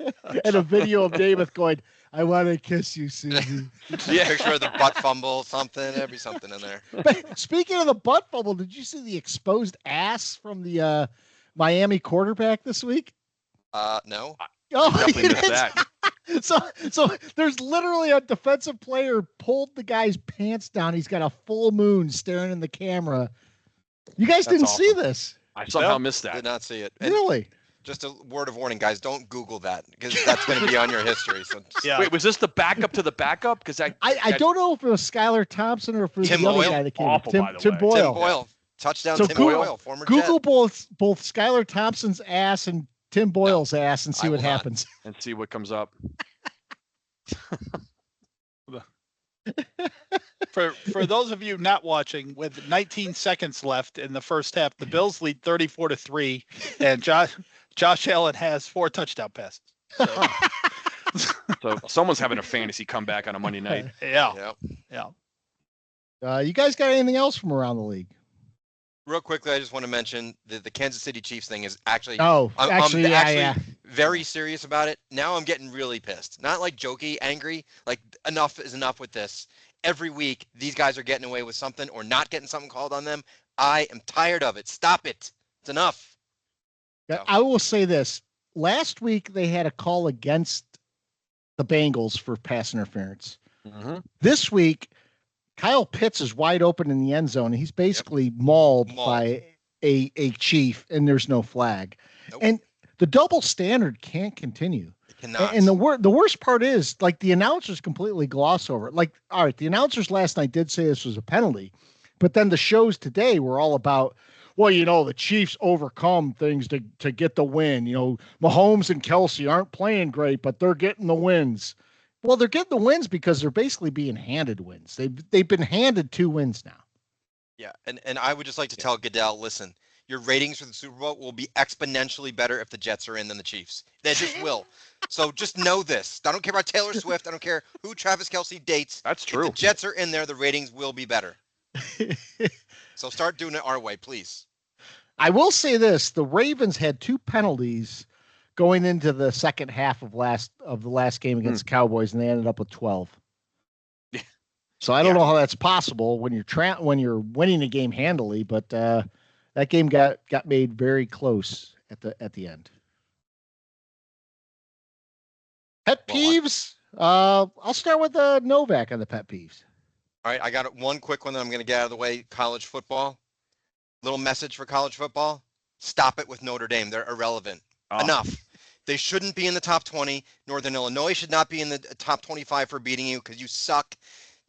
it. And a video of David going, "I want to kiss you, Susie." Yeah, picture of the butt fumble, something. There'd be something in there. But speaking of the butt fumble, did you see the exposed ass from the Miami quarterback this week? No. Oh, Definitely missed that. So there's literally a defensive player pulled the guy's pants down. He's got a full moon staring in the camera. You guys didn't see this? I somehow missed that. Did not see it. And really? Just a word of warning, guys. Don't Google that because that's going to be on your history. So Yeah. Wait, was this the backup to the backup? Because I don't know if it was Skylar Thompson or if it was Tim the other Boyle? guy that came. Awful, by the Tim way. Boyle. Tim Boyle. Touchdown So Tim Google- Boyle, former Google Jet. both Skylar Thompson's ass and Tim Boyle's ass and see I what will not. happens. and see what comes up. For those of you not watching, with 19 seconds left in the first half, the Bills lead 34-3, and Josh Allen has 4 touchdown passes. So someone's having a fantasy comeback on a Monday night. Yeah. You guys got anything else from around the league? Real quickly, I just want to mention the Kansas City Chiefs thing is actually. Oh, I'm actually, very serious about it. Now I'm getting really pissed. Not like jokey, angry. Like enough is enough with this. Every week, these guys are getting away with something or not getting something called on them. I am tired of it. Stop it. It's enough. I will say this. Last week, they had a call against the Bengals for pass interference. Mm-hmm. This week, Kyle Pitts is wide open in the end zone. And he's basically mauled by a Chief, and there's no flag. Nope. And the double standard can't continue. It cannot. And the worst part is, like, the announcers completely gloss over it. Like, all right, the announcers last night did say this was a penalty, but then the shows today were all about, well, the Chiefs overcome things to get the win. Mahomes and Kelsey aren't playing great, but they're getting the wins. Well, they're getting the wins because they're basically being handed wins. They've been handed 2 wins now. Yeah, and I would just like to tell Goodell, listen, your ratings for the Super Bowl will be exponentially better if the Jets are in than the Chiefs. They just will. So just know this. I don't care about Taylor Swift. I don't care who Travis Kelsey dates. That's true. If the Jets are in there, the ratings will be better. So start doing it our way, please. I will say this: the Ravens had 2 penalties going into the second half of the last game against the Cowboys, and they ended up with 12. Yeah. So I don't know how that's possible when you're winning a game handily, but that game got made very close at the end. Pet peeves. I'll start with Novak on the pet peeves. All right, I got one quick one that I'm going to get out of the way. College football. Little message for college football. Stop it with Notre Dame. They're irrelevant. Oh. Enough. They shouldn't be in the top 20. Northern Illinois should not be in the top 25 for beating you because you suck.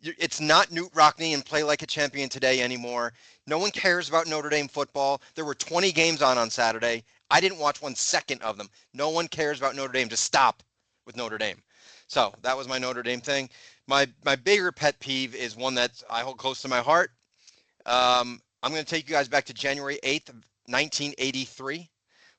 It's not Newt Rockne and play like a champion today anymore. No one cares about Notre Dame football. There were 20 games on Saturday. I didn't watch 1 second of them. No one cares about Notre Dame. Just stop with Notre Dame. So that was my Notre Dame thing. My bigger pet peeve is one that I hold close to my heart. I'm going to take you guys back to January 8th, 1983,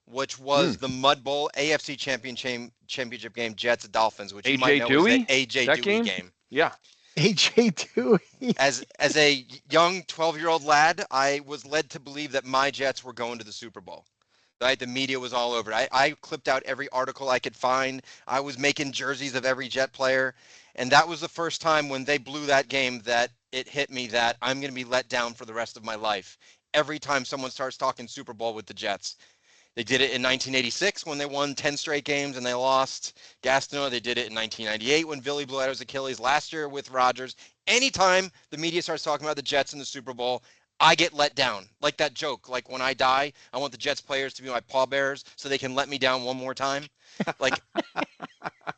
which was the Mud Bowl AFC championship game, Jets-Dolphins, which you might know was the A.J. Dewey game. Yeah. A.J. Dewey. As a young 12-year-old lad, I was led to believe that my Jets were going to the Super Bowl. Right? The media was all over it. I clipped out every article I could find. I was making jerseys of every Jet player. And that was the first time when they blew that game that it hit me that I'm going to be let down for the rest of my life. Every time someone starts talking Super Bowl with the Jets. They did it in 1986 when they won 10 straight games and they lost. Gastineau, they did it in 1998 when Billy blew out his Achilles. Last year with Rodgers. Anytime the media starts talking about the Jets in the Super Bowl, I get let down. Like that joke, like when I die, I want the Jets players to be my pallbearers so they can let me down one more time. Like,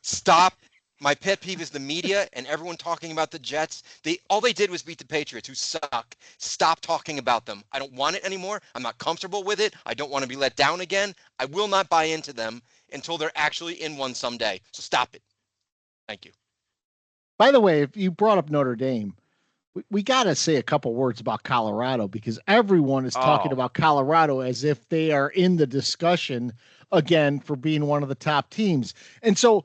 stop. My pet peeve is the media and everyone talking about the Jets. All they did was beat the Patriots, who suck. Stop talking about them. I don't want it anymore. I'm not comfortable with it. I don't want to be let down again. I will not buy into them until they're actually in one someday. So stop it. Thank you. By the way, if you brought up Notre Dame, we got to say a couple words about Colorado, because everyone is talking about Colorado as if they are in the discussion again for being one of the top teams. And so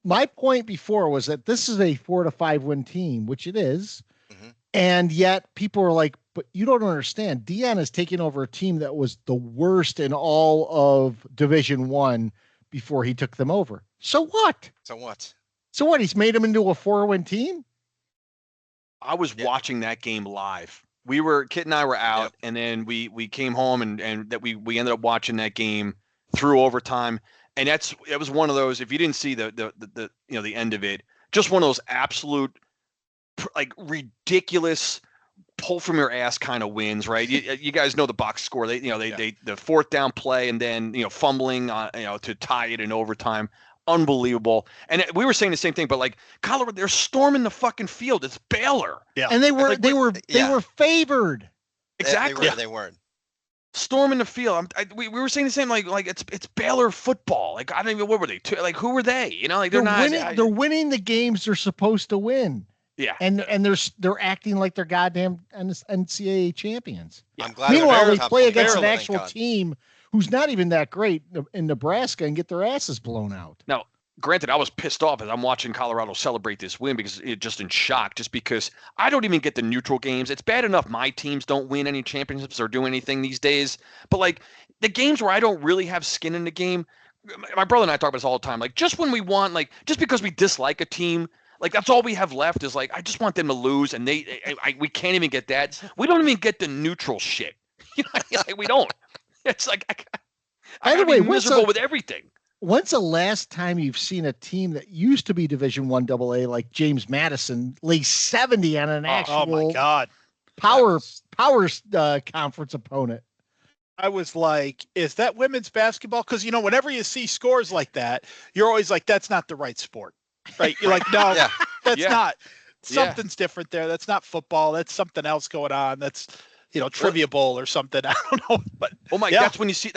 my point before was that this is a 4 to 5 win team, which it is. Mm-hmm. And yet people are like, but you don't understand. Deion has taken over a team that was the worst in all of Division I before he took them over. So what? So what? He's made them into a 4-win team? I was watching that game live. Kit and I were out, and then we came home and that we ended up watching that game through overtime. And it was one of those, if you didn't see the end of it, just one of those absolute like ridiculous pull from your ass kind of wins, right? You guys know the box score. They the fourth down play and then fumbling to tie it in overtime. Unbelievable. And we were saying the same thing, but like Colorado, they're storming the fucking field. It's Baylor. Yeah. And they were favored. Exactly. They weren't. Storming the field. We were saying the same, like it's Baylor football. Like, I don't even, what were they? Like, who were they? Like they're not winning. They're winning the games they're supposed to win. Yeah. And they're acting like they're goddamn NCAA champions. Yeah. I'm glad. Meanwhile, they play against an actual team who's not even that great in Nebraska and get their asses blown out. Now, granted, I was pissed off as I'm watching Colorado celebrate this win because it just in shock, just because I don't even get the neutral games. It's bad enough my teams don't win any championships or do anything these days. But like the games where I don't really have skin in the game, my brother and I talk about this all the time. Like just when we want, like just because we dislike a team, like that's all we have left is like, I just want them to lose. And we can't even get that. We don't even get the neutral shit. Like, we don't. It's like, I gotta be miserable with everything. When's the last time you've seen a team that used to be Division I AA, like James Madison, lay 70 on an actual my God. power conference opponent? I was like, is that women's basketball? Because, whenever you see scores like that, you're always like, that's not the right sport, right? You're like, no, that's not. Something's different there. That's not football. That's something else going on. That's Trivia Bowl or something. I don't know, but that's when you see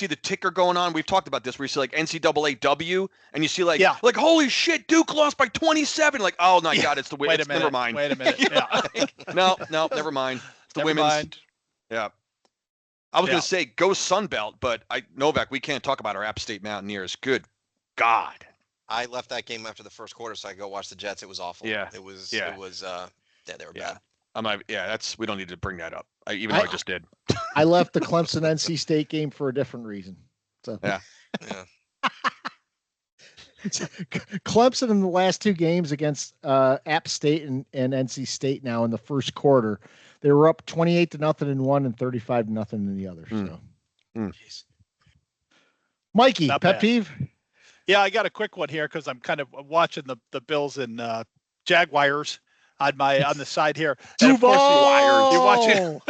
the ticker going on. We've talked about this where you see like NCAA W and you see like holy shit, Duke lost by 27. Like, oh my God, it's the women's. Never mind. Wait a minute. No, never mind. It's the women's. Mind. Yeah. I was gonna say go Sunbelt, but Novak, we can't talk about our App State Mountaineers. Good God. I left that game after the first quarter, so I go watch the Jets. It was awful. Yeah. It was they were bad. We don't need to bring that up. Even though I just did. I left the Clemson NC State game for a different reason. So yeah. Clemson in the last two games against App State and NC State now in the first quarter, they were up 28-0 in one and 35-0 in the other. So, Mikey, not pet bad. peeve? Yeah, I got a quick one here because I'm kind of watching the Bills and Jaguars on the side here. And of course, you're watching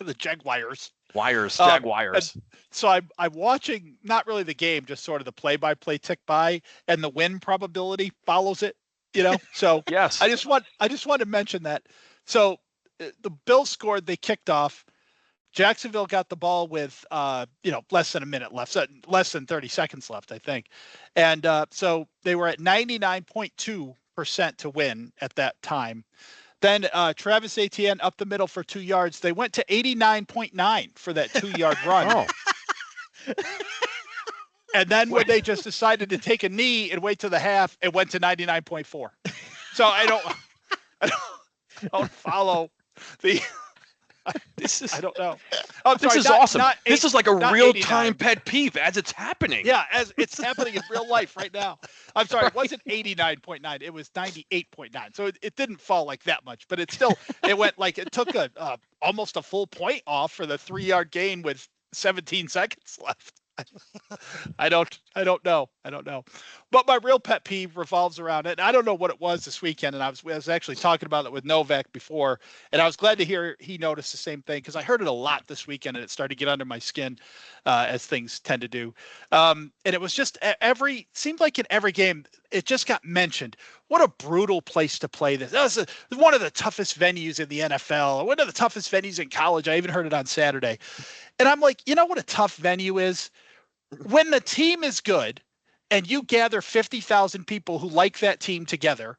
the Jaguars. Jaguars. So I'm watching not really the game, just sort of the play-by-play tick by, and the win probability follows it. So yes, I just want to mention that. So the Bills scored. They kicked off. Jacksonville got the ball with less than a minute left, so less than 30 seconds left, I think, and so they were at 99.2% to win at that time. Then Travis Etienne up the middle for 2 yards. They went to 89.9 for that 2-yard run. And then when they just decided to take a knee and wait to the half, it went to 99.4. So I don't follow the. I don't know. This is awesome. This is like a real-time pet peeve as it's happening. Yeah, as it's happening in real life right now. I'm sorry, it wasn't 89.9. It was 98.9. So it didn't fall like that much, but it went like it took almost a full point off for the 3-yard gain with 17 seconds left. I don't know. But my real pet peeve revolves around it. I don't know what it was this weekend, and I was actually talking about it with Novak before, and I was glad to hear he noticed the same thing because I heard it a lot this weekend, and it started to get under my skin, as things tend to do. And it was just seemed like in every game it just got mentioned. What a brutal place to play this. That was one of the toughest venues in the NFL, one of the toughest venues in college. I even heard it on Saturday. And I'm like, you know what a tough venue is? When the team is good and you gather 50,000 people who like that team together,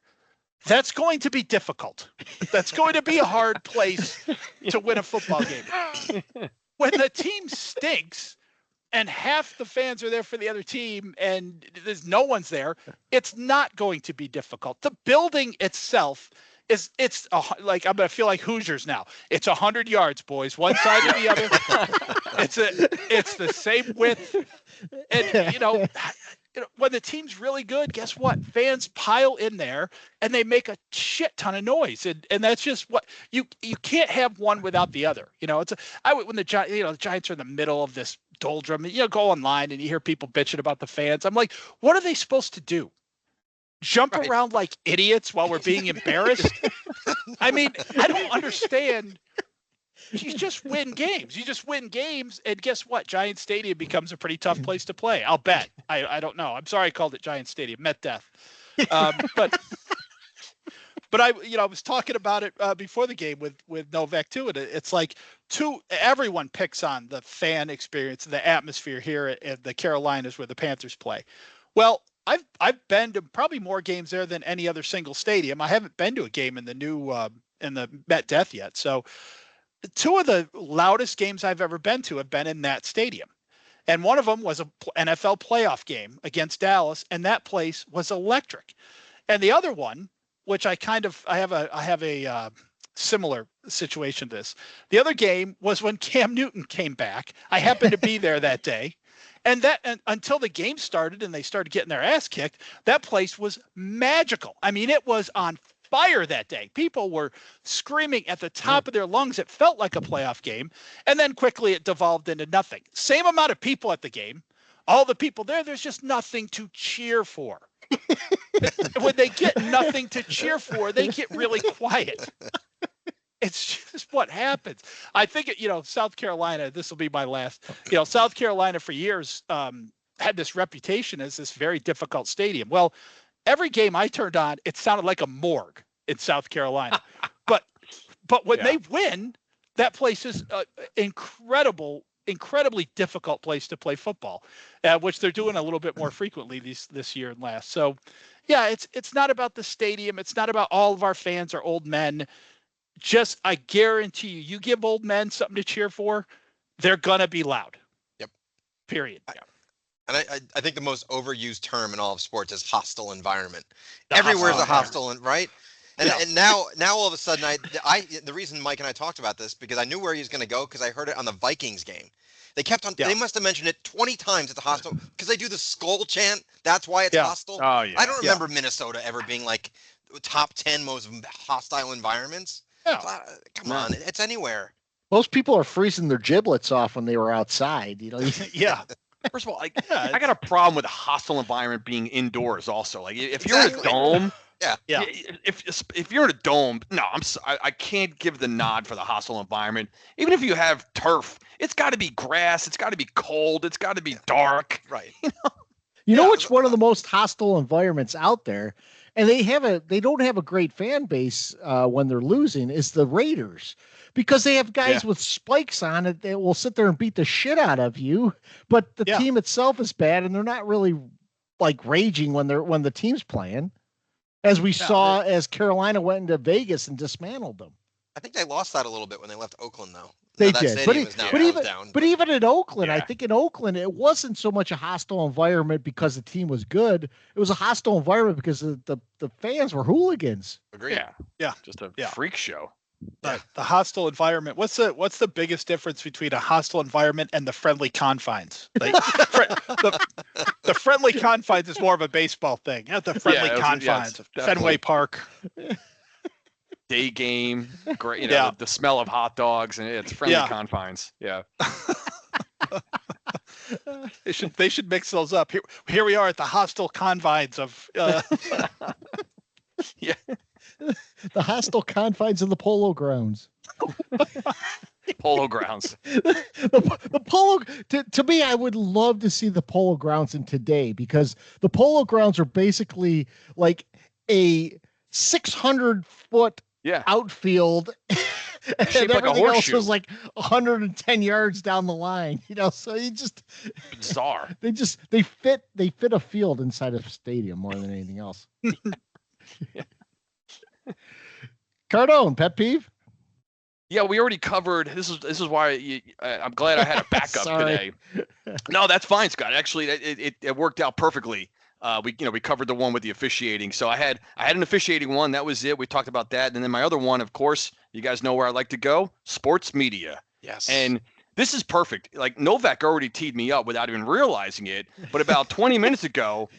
that's going to be difficult. That's going to be a hard place to win a football game. When the team stinks and half the fans are there for the other team and there's no one's there, it's not going to be difficult. The building itself it's like I'm gonna feel like Hoosiers now. It's 100 yards, boys, one side to the other. It's the same width, and when the team's really good, guess what? Fans pile in there and they make a shit ton of noise, and that's just what you can't have one without the other. When the Giants are in the middle of this doldrum, go online and you hear people bitching about the fans. I'm like, what are they supposed to do? Jump around like idiots while we're being embarrassed? I mean, I don't understand. You just win games. And guess what? Giant Stadium becomes a pretty tough place to play. I'll bet. I don't know. I'm sorry I called it Giant Stadium. Met death. But I was talking about it before the game with Novak too. And it's like everyone picks on the fan experience, the atmosphere here at the Carolinas where the Panthers play. Well, I've been to probably more games there than any other single stadium. I haven't been to a game in the new in the Met Death yet. So two of the loudest games I've ever been to have been in that stadium. And one of them was a NFL playoff game against Dallas, and that place was electric. And the other one, which I have a similar situation to this. The other game was when Cam Newton came back. I happened to be there that day. And until the game started and they started getting their ass kicked, that place was magical. I mean, it was on fire that day. People were screaming at the top of their lungs. It felt like a playoff game. And then quickly it devolved into nothing. Same amount of people at the game. All the people there's just nothing to cheer for. When they get nothing to cheer for, they get really quiet. It's just what happens. I think, South Carolina, this will be my last, South Carolina for years had this reputation as this very difficult stadium. Well, every game I turned on, it sounded like a morgue in South Carolina. but when they win, that place is incredibly difficult place to play football, which they're doing a little bit more frequently this year and last. So, yeah, it's not about the stadium. It's not about all of our fans are old men. Just, I guarantee you give old men something to cheer for, they're going to be loud. Yep. Period. And I think the most overused term in all of sports is hostile environment. Everywhere's a hostile, right? And now all of a sudden, the reason Mike and I talked about this, because I knew where he was going to go, because I heard it on the Vikings game. They kept on. Yeah. They must have mentioned it 20 times at the hostile, because they do the skull chant. That's why it's hostile. Oh, yeah. I don't remember Minnesota ever being like top 10 most hostile environments. Yeah. Come on, it's anywhere. Most people are freezing their giblets off when they were outside. Yeah. First of all, I got a problem with a hostile environment being indoors. Also, like if you're in a dome, if you're in a dome, no, I can't give the nod for the hostile environment. Even if you have turf, it's got to be grass. It's got to be cold. It's got to be dark. Right. You know what's one of the most hostile environments out there? And they don't have a great fan base when they're losing, is the Raiders, because they have guys with spikes on it that will sit there and beat the shit out of you. But the team itself is bad, and they're not really like raging when the team's playing, as we saw as Carolina went into Vegas and dismantled them. I think they lost that a little bit when they left Oakland, though. They did, but even in Oakland, I think in Oakland it wasn't so much a hostile environment because the team was good. It was a hostile environment because the fans were hooligans. Agreed. Yeah. Just a freak show. The hostile environment. What's the biggest difference between a hostile environment and the friendly confines? Like, the friendly confines is more of a baseball thing. The friendly confines, Fenway Park. Day game, great, the smell of hot dogs, and it's friendly confines. Yeah. They should mix those up. Here we are at the hostile confines of. Yeah. The hostile confines of the Polo Grounds. Polo Grounds. The Polo, to me, I would love to see the Polo Grounds in today, because the Polo Grounds are basically like a 600-foot outfield. And shaped like a everything else horseshoe. was like 110 yards down the line, so you just bizarre. They fit a field inside a stadium more than anything else. Cardone, pet peeve? Yeah, we already covered. This is why I'm glad I had a backup today. No, that's fine, Scott. Actually, it worked out perfectly. We covered the one with the officiating. So I had an officiating one. That was it. We talked about that. And then my other one, of course, you guys know where I like to go. Sports media. Yes. And this is perfect. Like, Novak already teed me up without even realizing it. But about 20 minutes ago,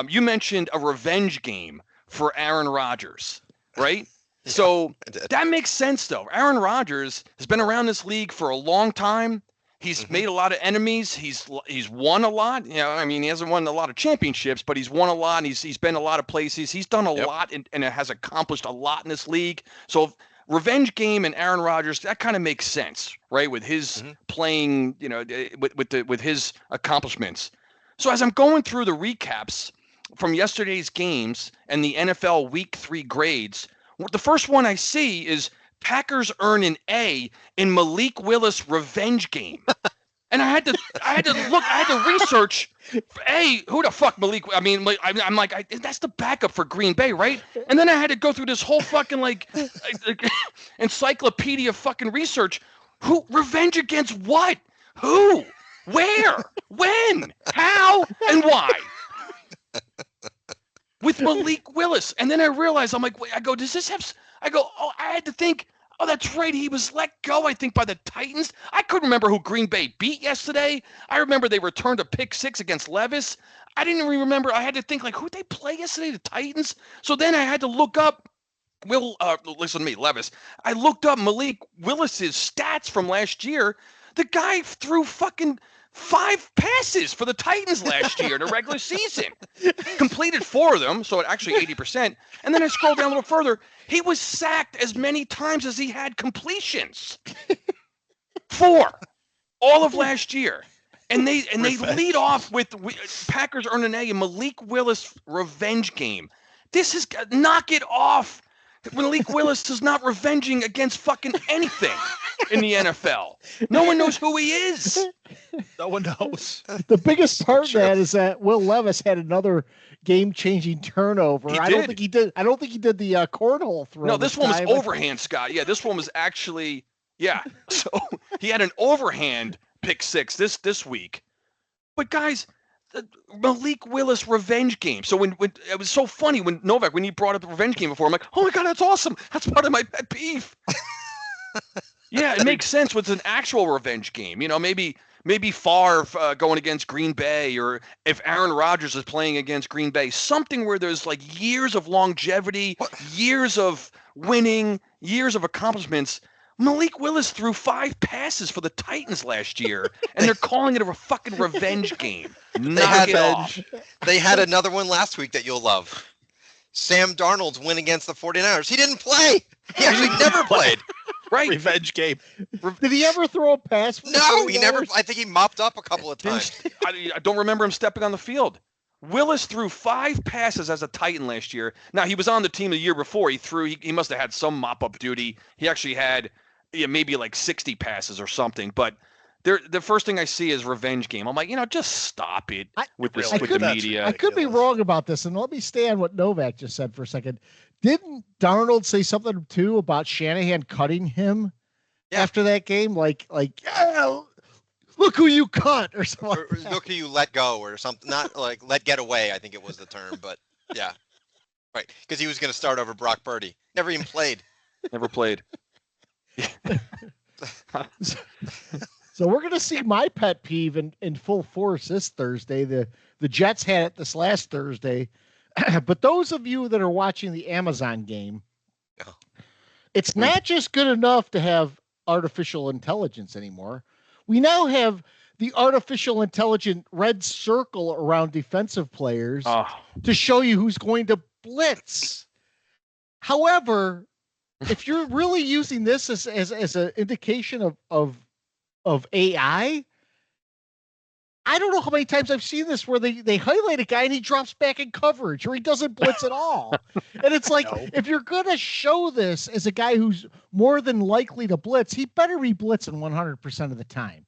you mentioned a revenge game for Aaron Rodgers, right? Yeah, so that makes sense, though. Aaron Rodgers has been around this league for a long time. He's made a lot of enemies. He's won a lot. He hasn't won a lot of championships, but he's won a lot. And he's been a lot of places. He's done a lot and it has accomplished a lot in this league. So revenge game and Aaron Rodgers, that kind of makes sense, right? With his playing, with his accomplishments. So as I'm going through the recaps from yesterday's games and the NFL Week 3 grades, the first one I see is Packers earn an A in Malik Willis revenge game. And I had to research, who the fuck Malik? I mean, I'm like, that's the backup for Green Bay, right? And then I had to go through this whole fucking encyclopedia fucking research. Who revenge against what? Who? Where? When? How? And why? With Malik Willis. And then I realized, I'm like, wait, does this have, I had to think, oh, that's right. He was let go, I think, by the Titans. I couldn't remember who Green Bay beat yesterday. I remember they returned a pick 6 against Levis. I didn't even remember. I had to think, who'd they play yesterday? The Titans? So then I had to look up listen to me, Levis. I looked up Malik Willis's stats from last year. The guy threw fucking 5 passes for the Titans last year in the regular season. Completed 4 of them, so actually 80%. And then I scrolled down a little further. He was sacked as many times as he had completions. 4, all of last year. And they lead off with Packers earn an A in Malik Willis revenge game. This is knock it off. Malik Willis is not revenging against fucking anything in the NFL. No one knows who he is. No one knows. The biggest part of that is that Will Levis had another game-changing turnover. I don't think he did the cornhole throw. No, this one was overhand, Scott. Yeah, this one was actually So he had an overhand pick 6 this week. But guys, the Malik Willis revenge game. So when it was so funny when Novak, when he brought up the revenge game before, I'm like, oh my God, that's awesome. That's part of my pet peeve. Yeah, it makes sense with an actual revenge game. Maybe Favre going against Green Bay, or if Aaron Rodgers is playing against Green Bay, something where there's years of longevity, years of winning, years of accomplishments. Malik Willis threw 5 passes for the Titans last year, and they're calling it a fucking revenge game. Knock it off. They had another one last week that you'll love. Sam Darnold's win against the 49ers. He didn't play. He actually never played. Right. Revenge game. Did he ever throw a pass? No, he never. I think he mopped up a couple of times. I don't remember him stepping on the field. Willis threw 5 passes as a Titan last year. Now, he was on the team the year before. He must have had some mop-up duty. He actually had maybe 60 passes or something. But the first thing I see is revenge game. I'm like, just stop it with the media. I could be wrong about this, and let me stay on what Novak just said for a second. Didn't Darnold say something too about Shanahan cutting him after that game? Like, look who you cut, or something. Or look who you let go, or something. Not like let get away, I think it was the term, but yeah, right. Because he was going to start over Brock Purdy. Never even played. Never played. So we're going to see my pet peeve in full force this Thursday. The Jets had it this last Thursday. But those of you that are watching the Amazon game, it's not just good enough to have artificial intelligence anymore. We now have the artificial intelligent red circle around defensive players to show you who's going to blitz. However, if you're really using this as an indication of AI, I don't know how many times I've seen this where they highlight a guy and he drops back in coverage or he doesn't blitz at all. And it's like, if you're going to show this as a guy who's more than likely to blitz, he better be blitzing 100% of the time.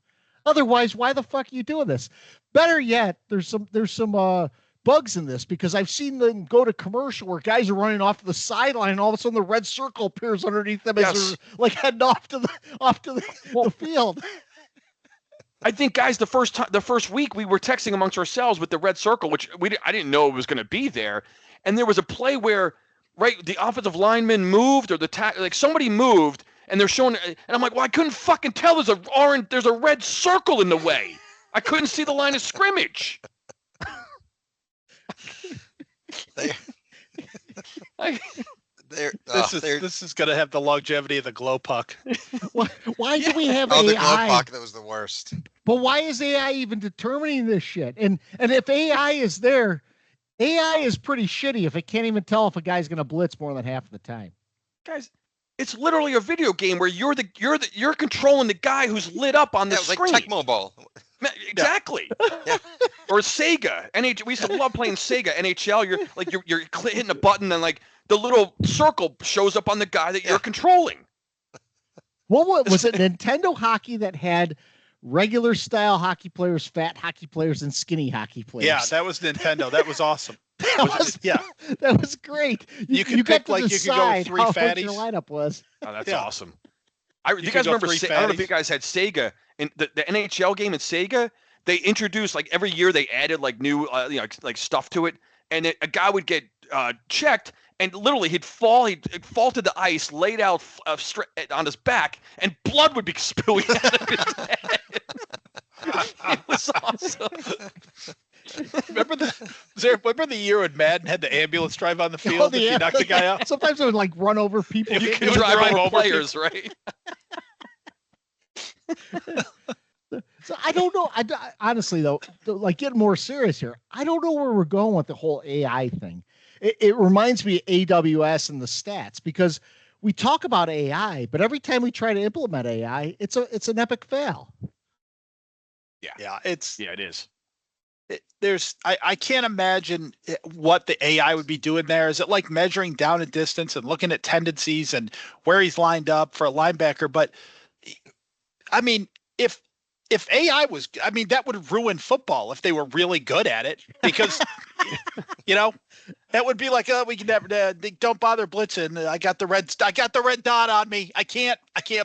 Otherwise, why the fuck are you doing this? Better yet, there's some bugs in this because I've seen them go to commercial where guys are running off to the sideline and all of a sudden the red circle appears underneath them as they're like heading off to the field. I think, guys, the first week we were texting amongst ourselves with the red circle, which I didn't know it was going to be there, and there was a play where the offensive lineman moved or somebody moved, and they're showing, and I'm like, well, I couldn't fucking tell. There's a red circle in the way. I couldn't see the line of scrimmage. This is going to have the longevity of the glow puck. Why do we have AI? The glow puck, that was the worst. But why is AI even determining this shit? And if AI is there, AI is pretty shitty if it can't even tell if a guy's going to blitz more than half of the time. Guys, it's literally a video game where you're controlling the guy who's lit up on the screen. Like Tecmo Bowl. Exactly. Yeah. Or Sega. We used to love playing Sega NHL. You're hitting a button and like the little circle shows up on the guy that you're controlling. What was it? Nintendo Hockey that had regular style hockey players, fat hockey players, and skinny hockey players. Yeah, that was Nintendo. That was awesome. That was great. You could pick you could go with 3 fatties. Your lineup was. Oh, that's awesome. You guys remember? I don't know if you guys had Sega in the NHL game at Sega. They introduced every year they added new stuff to it, and a guy would get checked. And literally, he'd fall to the ice, laid out on his back, and blood would be spewing out of his head. It was awesome. Remember the year when Madden had the ambulance drive on the field if you knocked the guy out? Sometimes it would run over people. You can drive over players, right? So I don't know. I honestly, though, getting more serious here, I don't know where we're going with the whole AI thing. It reminds me of AWS and the stats because we talk about AI, but every time we try to implement AI, it's an epic fail. Yeah, it is. I can't imagine what the AI would be doing there. Is it like measuring down and distance and looking at tendencies and where he's lined up for a linebacker? But I mean, if AI was, that would ruin football if they were really good at it because, that would be like, we can never, don't bother blitzing. I got the red dot on me. I can't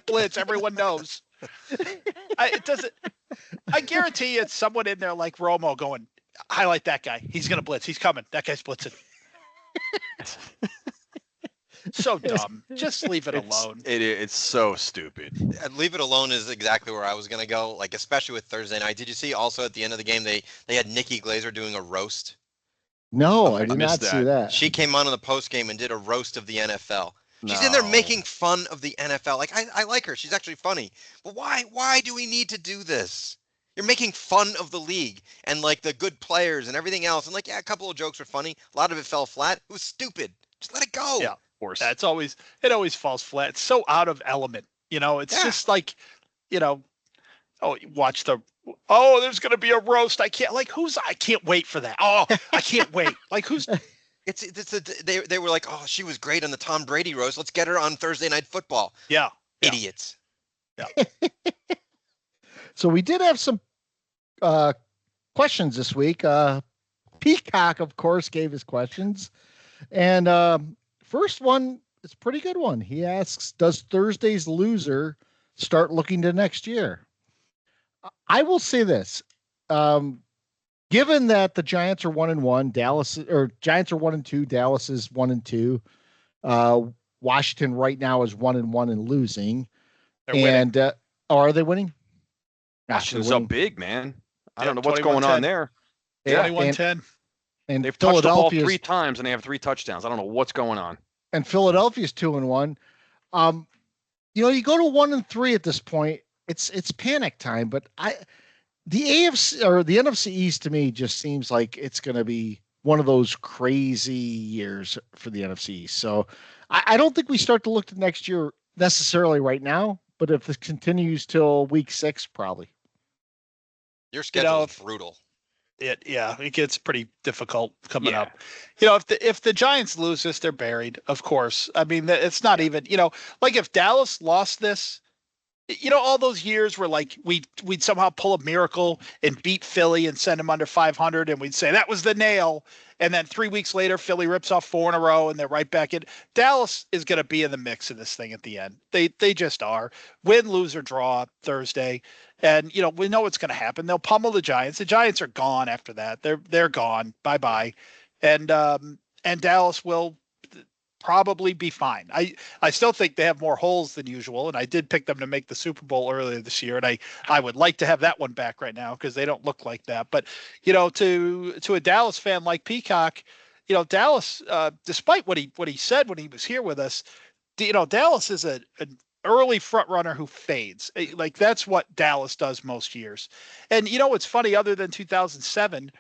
blitz. Everyone knows. I guarantee you it's someone in there like Romo going, highlight that guy. He's going to blitz. He's coming. That guy's blitzing. So dumb. Just leave it alone. It's so stupid. Leave it alone is exactly where I was going to go, especially with Thursday night. Did you see also at the end of the game, they had Nikki Glaser doing a roast? No, I did not see that. She came on in the post game and did a roast of the NFL. She's in there making fun of the NFL. I like her. She's actually funny. But why do we need to do this? You're making fun of the league and the good players and everything else. And a couple of jokes were funny. A lot of it fell flat. It was stupid. Just let it go. Yeah. Course. It always falls flat. It's so out of element. It's just watch there's going to be a roast. I can't I can't wait for that. Oh, I can't wait. Who's they were like, oh, she was great on the Tom Brady roast. Let's get her on Thursday Night Football. Yeah. Idiots. Yeah. So we did have some questions this week. Peacock, of course, gave his questions. And first one is a pretty good one. He asks, does Thursday's loser start looking to next year? I will say this. Given that the Giants are 1-1, Giants are 1-2, Dallas is 1-2. Washington right now is 1-1 and losing. Are they winning? Washington's up big, man. I don't know what's going on there. 21-10. And they've touched the ball 3 times and they have 3 touchdowns. I don't know what's going on. And Philadelphia's 2-1. You go to 1-3 at this point. It's panic time. But the AFC or the NFC East to me just seems like it's going to be one of those crazy years for the NFC East. So I don't think we start to look to next year necessarily right now, but if this continues till week 6, probably. Your schedule is brutal. It gets pretty difficult coming up. If the Giants lose this, they're buried, of course. I mean, it's not even, like if Dallas lost this, all those years where like we'd somehow pull a miracle and beat Philly and send them under 500, and we'd say that was the nail. And then 3 weeks later, Philly rips off 4 in a row, and they're right back in. Dallas is going to be in the mix of this thing at the end. They just are. Win, lose, or draw Thursday, and we know what's going to happen. They'll pummel the Giants. The Giants are gone after that. They're gone. Bye bye, and Dallas will probably be fine. I still think they have more holes than usual, and I did pick them to make the Super Bowl earlier this year, and I would like to have that one back right now because they don't look like that. But to a Dallas fan like Peacock, Dallas, despite what he said when he was here with us, Dallas is an early front runner who fades. Like that's what Dallas does most years. And what's funny, other than 2007.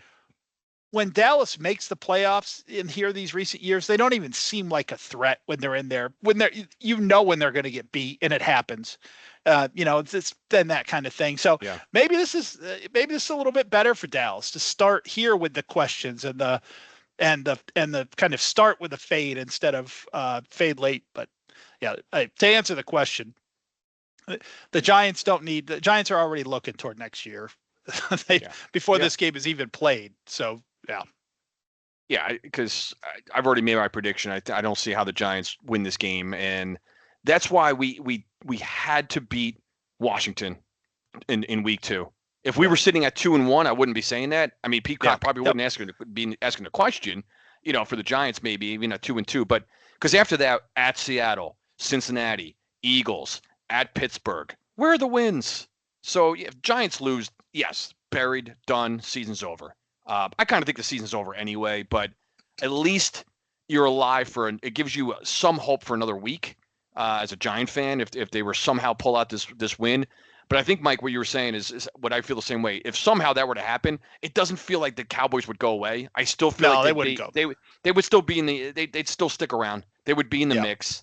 When Dallas makes the playoffs in here these recent years, they don't even seem like a threat when they're in there. When they're, when they're going to get beat, and it happens. It's then that kind of thing. So maybe this is a little bit better for Dallas to start here with the questions and the kind of start with a fade instead of fade late. But to answer the question, the Giants the Giants are already looking toward next year. Before this game is even played. So. Yeah, because I've already made my prediction. I don't see how the Giants win this game, and that's why we had to beat Washington in week 2. If we were sitting at 2-1, I wouldn't be saying that. I mean, Peacock probably wouldn't be asking the question, for the Giants maybe even at 2-2, but because after that at Seattle, Cincinnati, Eagles, at Pittsburgh, where are the wins? So if Giants lose, yes, buried, done, season's over. I kind of think the season's over anyway, but at least you're alive it gives you some hope for another week as a Giant fan if they were somehow pull out this win. But I think, Mike, what you were saying is what I feel the same way. If somehow that were to happen, it doesn't feel like the Cowboys would go away. I still feel like they wouldn't go. They would still be they'd still stick around. They would be in the mix.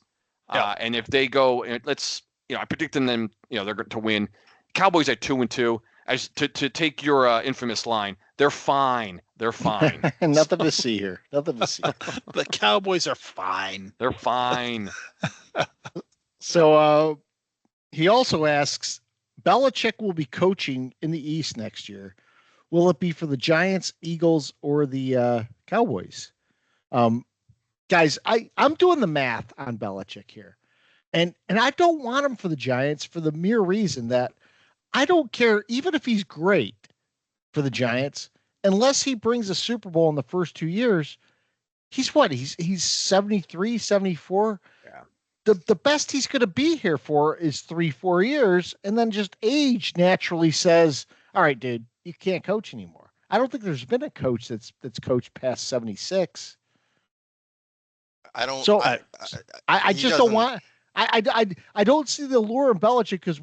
And if they go, I predict them, they're going to win. Cowboys at 2-2. As to take your infamous line, they're fine. They're fine. Nothing to see here. Nothing to see. The Cowboys are fine. They're fine. So he also asks, Belichick will be coaching in the East next year. Will it be for the Giants, Eagles, or the Cowboys? Guys, I'm doing the math on Belichick here. And I don't want him for the Giants for the mere reason that I don't care, even if he's great for the Giants, unless he brings a Super Bowl in the first 2 years, he's 73, 74. Yeah. The best he's going to be here for is 3-4 years, and then just age naturally says, all right, dude, you can't coach anymore. I don't think there's been a coach that's coached past 76. I don't. So I just don't want. I don't see the allure in Belichick because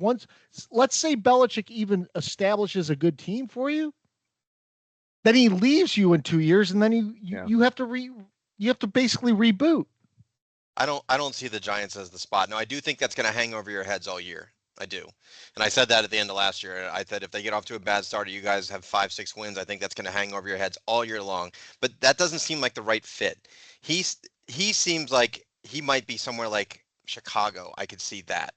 let's say Belichick even establishes a good team for you, then he leaves you in 2 years, and then you have to basically reboot. I don't see the Giants as the spot. No, I do think that's going to hang over your heads all year. I do, and I said that at the end of last year. I said if they get off to a bad start, you guys have 5-6 wins. I think that's going to hang over your heads all year long. But that doesn't seem like the right fit. He seems like he might be somewhere like Chicago. I could see that.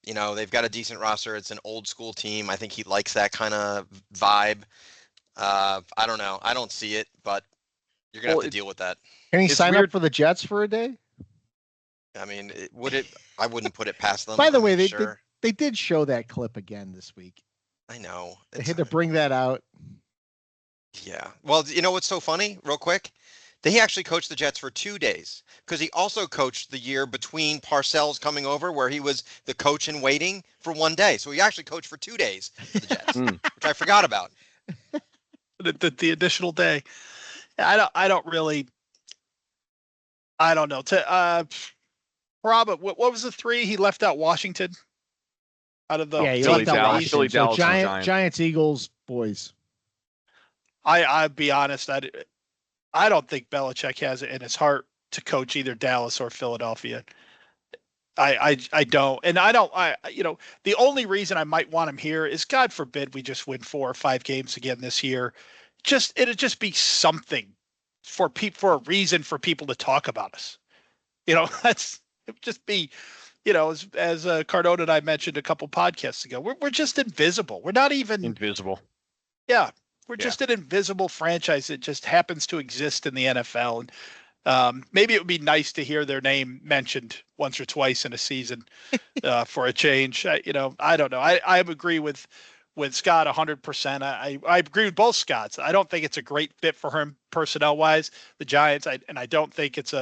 They've got a decent roster. It's an old school team. I think he likes that kind of vibe. I don't know. I don't see it, but you're gonna have to deal with that. Can he sign up for the Jets for a day? I mean, I wouldn't put it past them. By the way, they did show that clip again this week. I know. They had to bring that out. Yeah. Well, you know what's so funny? Real quick. He actually coached the Jets for 2 days because he also coached the year between Parcells coming over where he was the coach in waiting for 1 day. So he actually coached for 2 days for the Jets, which I forgot about. The additional day. I don't know. Rob, what was the 3? He left out Washington. out of the Yeah, you Philly, left out Dallas, Washington. Philly, So Dallas, and Giants. Giants, Eagles, boys. I'll be honest. I don't think Belichick has it in his heart to coach either Dallas or Philadelphia. I don't, and the only reason I might want him here is, God forbid, we just win 4 or 5 games again this year. It'd just be something for a reason for people to talk about us. It would just be, as Cardone and I mentioned a couple podcasts ago, we're just invisible. We're not even invisible. Yeah, we're just an invisible franchise that just happens to exist in the NFL. And maybe it would be nice to hear their name mentioned once or twice in a season for a change. I don't know. I agree with Scott 100%. I agree with both Scotts. I don't think it's a great fit for him personnel wise, the Giants. I don't think it's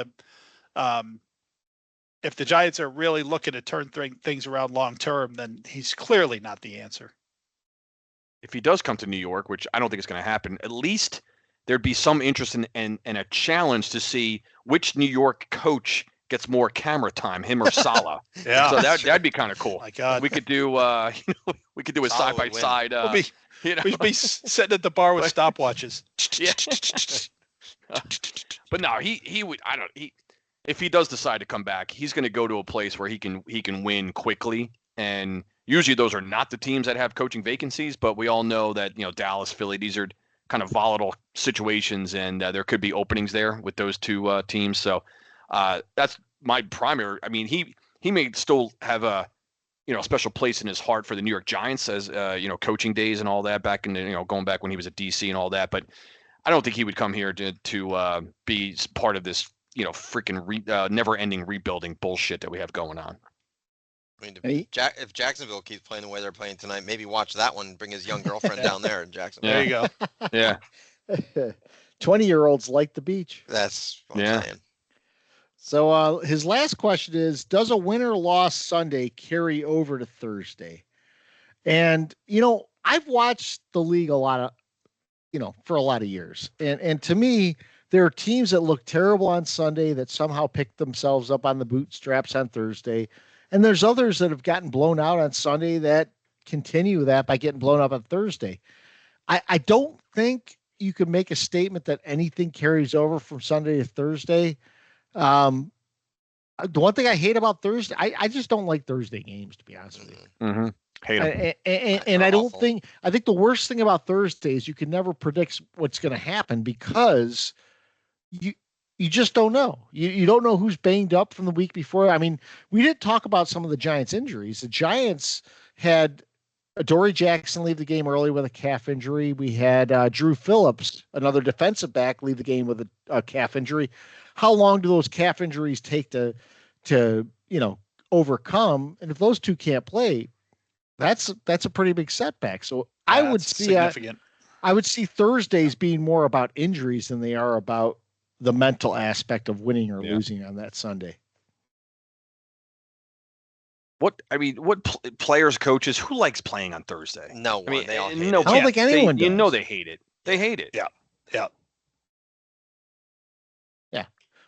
if the Giants are really looking to turn things around long term, then he's clearly not the answer. If he does come to New York, which I don't think is going to happen, at least there'd be some interest in a challenge to see which New York coach gets more camera time, him or Saleh. Yeah, so that'd be kind of cool. My God, we could do we could do a side by side. We should be sitting at the bar with stopwatches. Yeah. But no, he would. If he does decide to come back, he's going to go to a place where he can win quickly. And usually those are not the teams that have coaching vacancies. But we all know that Dallas, Philly, these are kind of volatile situations, and there could be openings there with those two teams. So that's my primary. I mean, he may still have a special place in his heart for the New York Giants as coaching days and all that back in going back when he was at DC and all that. But I don't think he would come here to be part of this freaking never-ending rebuilding bullshit that we have going on. I mean, if Jacksonville keeps playing the way they're playing tonight, maybe watch that one. Bring his young girlfriend down there in Jacksonville. There you go. Yeah. 20-year-olds like the beach. That's what I'm saying. So his last question is, does a win or loss Sunday carry over to Thursday? And, I've watched the league a lot of, for a lot of years. And to me, there are teams that look terrible on Sunday that somehow pick themselves up on the bootstraps on Thursday. And there's others that have gotten blown out on Sunday that continue that by getting blown up on Thursday. I don't think you can make a statement that anything carries over from Sunday to Thursday. The one thing I hate about Thursday, I just don't like Thursday games, to be honest with you. Mm-hmm. Hate them. And I don't think, I think the worst thing about Thursday is you can never predict what's going to happen because you just don't know. You don't know who's banged up from the week before. I mean, we did talk about some of the Giants injuries. The Giants had Adoree Jackson leave the game early with a calf injury. We had Drew Phillips, another defensive back, leave the game with a calf injury. How long do those calf injuries take to overcome? And if those two can't play, that's a pretty big setback. So I would see Thursdays being more about injuries than they are about the mental aspect of winning or losing on that Sunday. Players, coaches, who likes playing on Thursday? No one. They all hate it. I don't think anyone does. They hate it. They hate it. Yeah.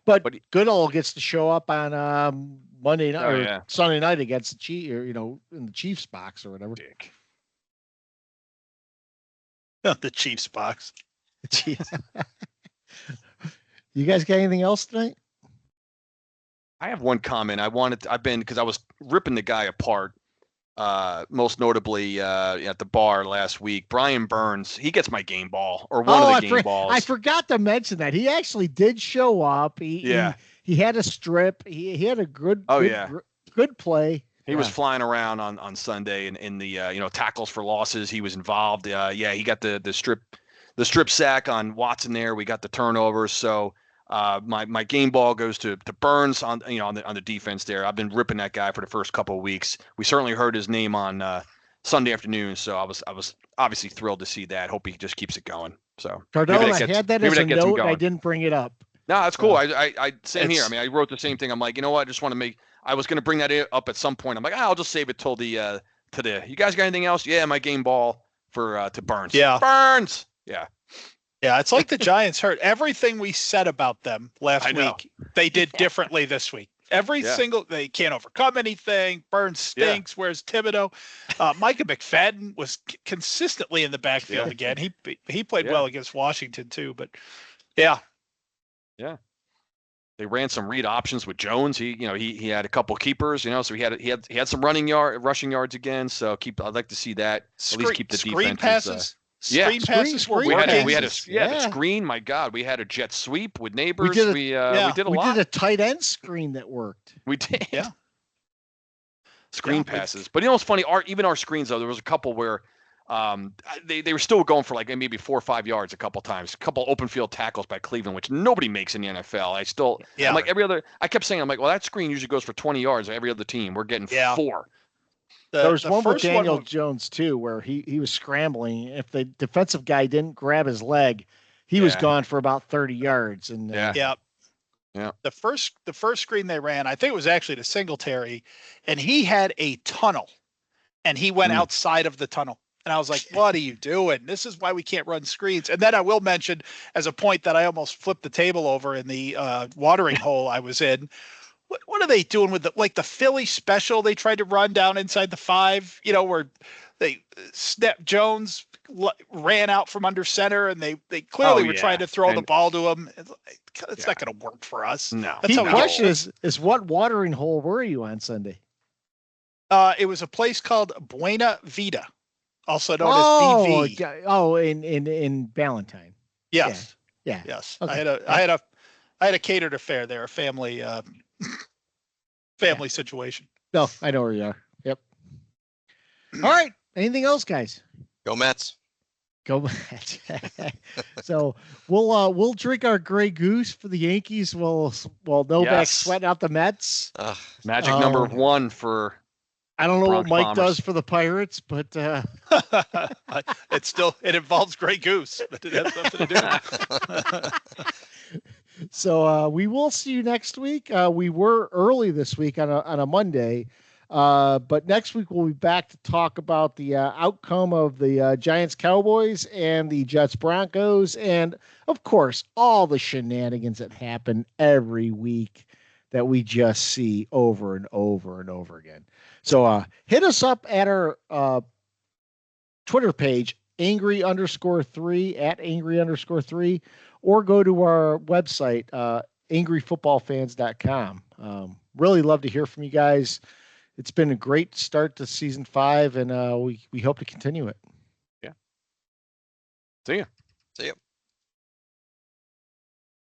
But Goodall gets to show up on Monday night or Sunday night against the Chiefs, or in the Chiefs box or whatever. Dick. The Chiefs box. You guys got anything else tonight? I have one comment. Because I was ripping the guy apart, most notably at the bar last week. Brian Burns, he gets my game ball, or one of the game balls. I forgot to mention that. He actually did show up. He had a strip. He had a good play. He was flying around on Sunday in the tackles for losses. He was involved. He got the strip sack on Watson there. We got the turnovers. So my game ball goes to Burns on the defense there. I've been ripping that guy for the first couple of weeks. We certainly heard his name on Sunday afternoon, so I was obviously thrilled to see that. Hope he just keeps it going. So Cardone, I had that as a note. I didn't bring it up. No, that's cool. I same here. I mean, I wrote the same thing. I'm like, you know what? I just want to make. I was going to bring that up at some point. I'm like, I'll just save it till the today. You guys got anything else? Yeah, my game ball to Burns. Yeah, Burns. Yeah. Yeah, it's like the Giants heard everything we said about them last week. They did differently this week. Every single, they can't overcome anything. Burns stinks. Where's Thibodeau? Micah McFadden was consistently in the backfield again. He played well against Washington too, but yeah. They ran some read options with Jones. He had a couple keepers, so he had some rushing yards again. So I'd like to see that. At least keep the screen defense. Passes. Screen passes were we working. We had the screen. My God, we had a jet sweep with Nabers. We did a lot. We did a tight end screen that worked. We did. Yeah. Screen passes, but what's funny? Our screens though, there was a couple where they were still going for like maybe 4 or 5 yards a couple times. A couple open field tackles by Cleveland, which nobody makes in the NFL. I'm like I kept saying, well, that screen usually goes for 20 yards. Every other team, we're getting 4. There was one with Daniel Jones too, where he was scrambling. If the defensive guy didn't grab his leg, he was gone for about 30 yards. And the first screen they ran, I think it was actually to Singletary, and he had a tunnel, and he went outside of the tunnel. And I was like, what are you doing? This is why we can't run screens. And then I will mention, as a point that I almost flipped the table over in the watering hole I was in, what are they doing with the Philly special they tried to run down inside the 5, where they Jones ran out from under center, and they clearly were trying to throw the ball to him. It's not going to work for us. No. The question is what watering hole were you on Sunday? It was a place called Buena Vida, also known as BV. Oh, in Valentine. Yes. Yeah. Yes. Okay. I had a catered affair there, a family situation. No, I know where you are. Yep. All right. Anything else, guys? Go Mets. Go Mets. So we'll drink our Grey Goose for the Yankees. While Novak sweating out the Mets. Magic number 1 for. I don't know what Mike does for the Pirates, but it involves Grey Goose, but it has nothing to do. So we will see you next week. We were early this week on a Monday, but next week we'll be back to talk about the outcome of the Giants-Cowboys and the Jets-Broncos, and of course all the shenanigans that happen every week that we just see over and over and over again. So hit us up at our Twitter page, angry_3 at angry_3, or go to our website, angryfootballfans.com. Really love to hear from you guys. It's been a great start to season 5, and we hope to continue it. Yeah. See ya. See ya.